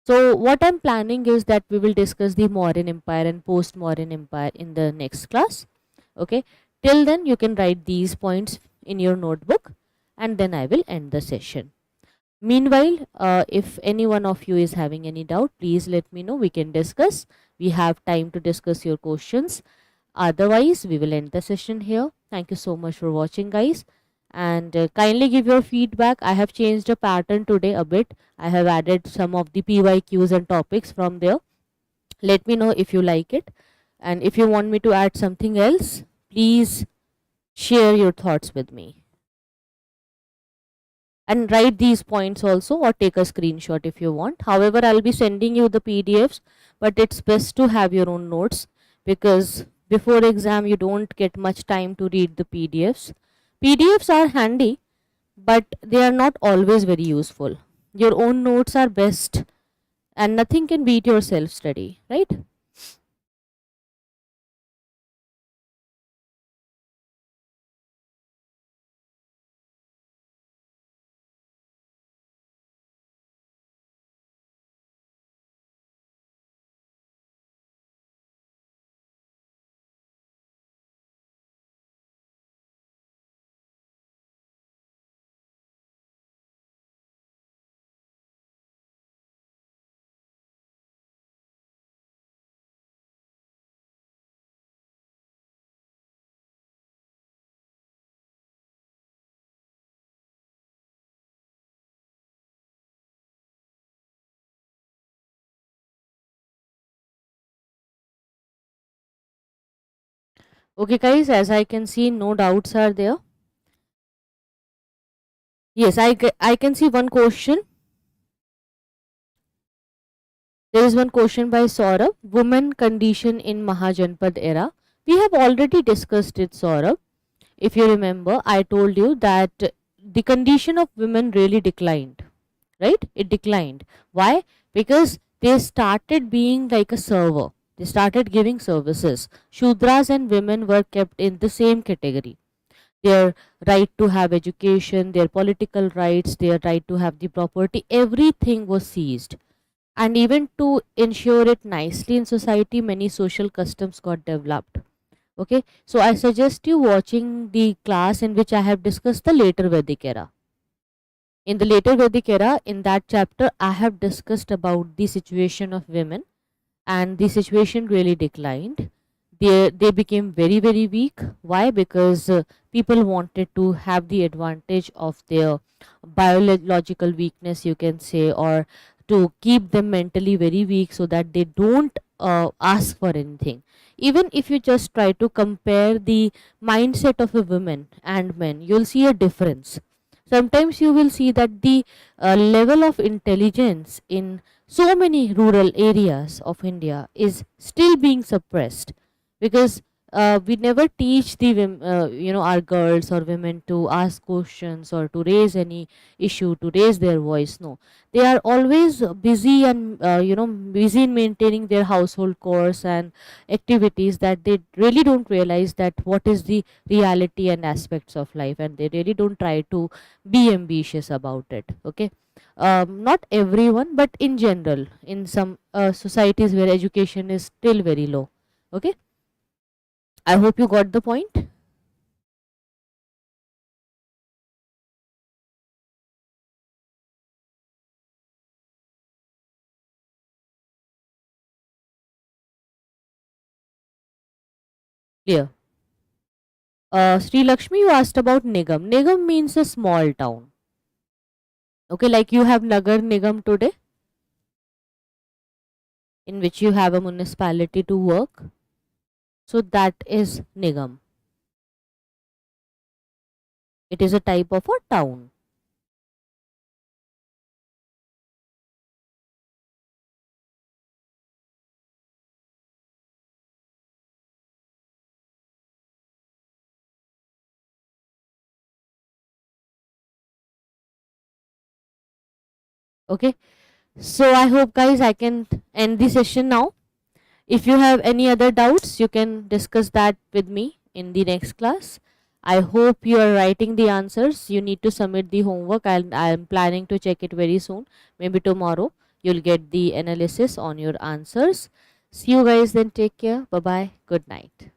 Speaker 1: So what I'm planning is that we will discuss the Mauryan Empire and post-Mauryan Empire in the next class. Okay, till then you can write these points in your notebook and then I will end the session. Meanwhile, if any one of you is having any doubt, please let me know. We can discuss. We have time to discuss your questions. Otherwise, we will end the session here. Thank you so much for watching, guys. And kindly give your feedback. I have changed the pattern today a bit. I have added some of the PYQs and topics from there. Let me know if you like it. And if you want me to add something else, please share your thoughts with me. And write these points also or take a screenshot if you want. However, I'll be sending you the PDFs, but it's best to have your own notes because before exam you don't get much time to read the PDFs. PDFs are handy, but they are not always very useful. Your own notes are best and nothing can beat your self-study, right? Okay guys, as I can see, no doubts are there. Yes, I can see one question. There is one question by Saurabh. Women condition in Mahajanpad era. We have already discussed it, Saurabh. If you remember, I told you that the condition of women really declined, right? It declined. Why? Because they started being like a server. They started giving services. Shudras and women were kept in the same category. Their right to have education, their political rights, their right to have the property, everything was seized. And even to ensure it nicely in society, many social customs got developed. Okay, so I suggest you watching the class in which I have discussed the later Vedic era. In the later Vedic era, in that chapter, I have discussed about the situation of women, and the situation really declined. They became very, very weak. Why? Because people wanted to have the advantage of their biological weakness, you can say, or to keep them mentally very weak so that they don't ask for anything. Even if you just try to compare the mindset of a woman and men, you'll see a difference. Sometimes you will see that the level of intelligence in so many rural areas of India is still being suppressed, because we never teach the our girls or women to ask questions or to raise any issue, to raise their voice. No, they are always busy and busy in maintaining their household chores and activities, that they really don't realize that what is the reality and aspects of life, and they really don't try to be ambitious about it. Okay, not everyone, but in general, in some societies where education is still very low. Okay, I hope you got the point. Clear. Sri Lakshmi, you asked about Nigam. Nigam means a small town. Okay, like you have Nagar Nigam today, in which you have a municipality to work. So that is Nigam. It is a type of a town. Okay, so I hope, guys, I can end the session now. If you have any other doubts, you can discuss that with me in the next class. I hope you are writing the answers. You need to submit the homework, and I am planning to check it very soon. Maybe tomorrow you'll get the analysis on your answers. See you guys then. Take care. Bye bye. Good night.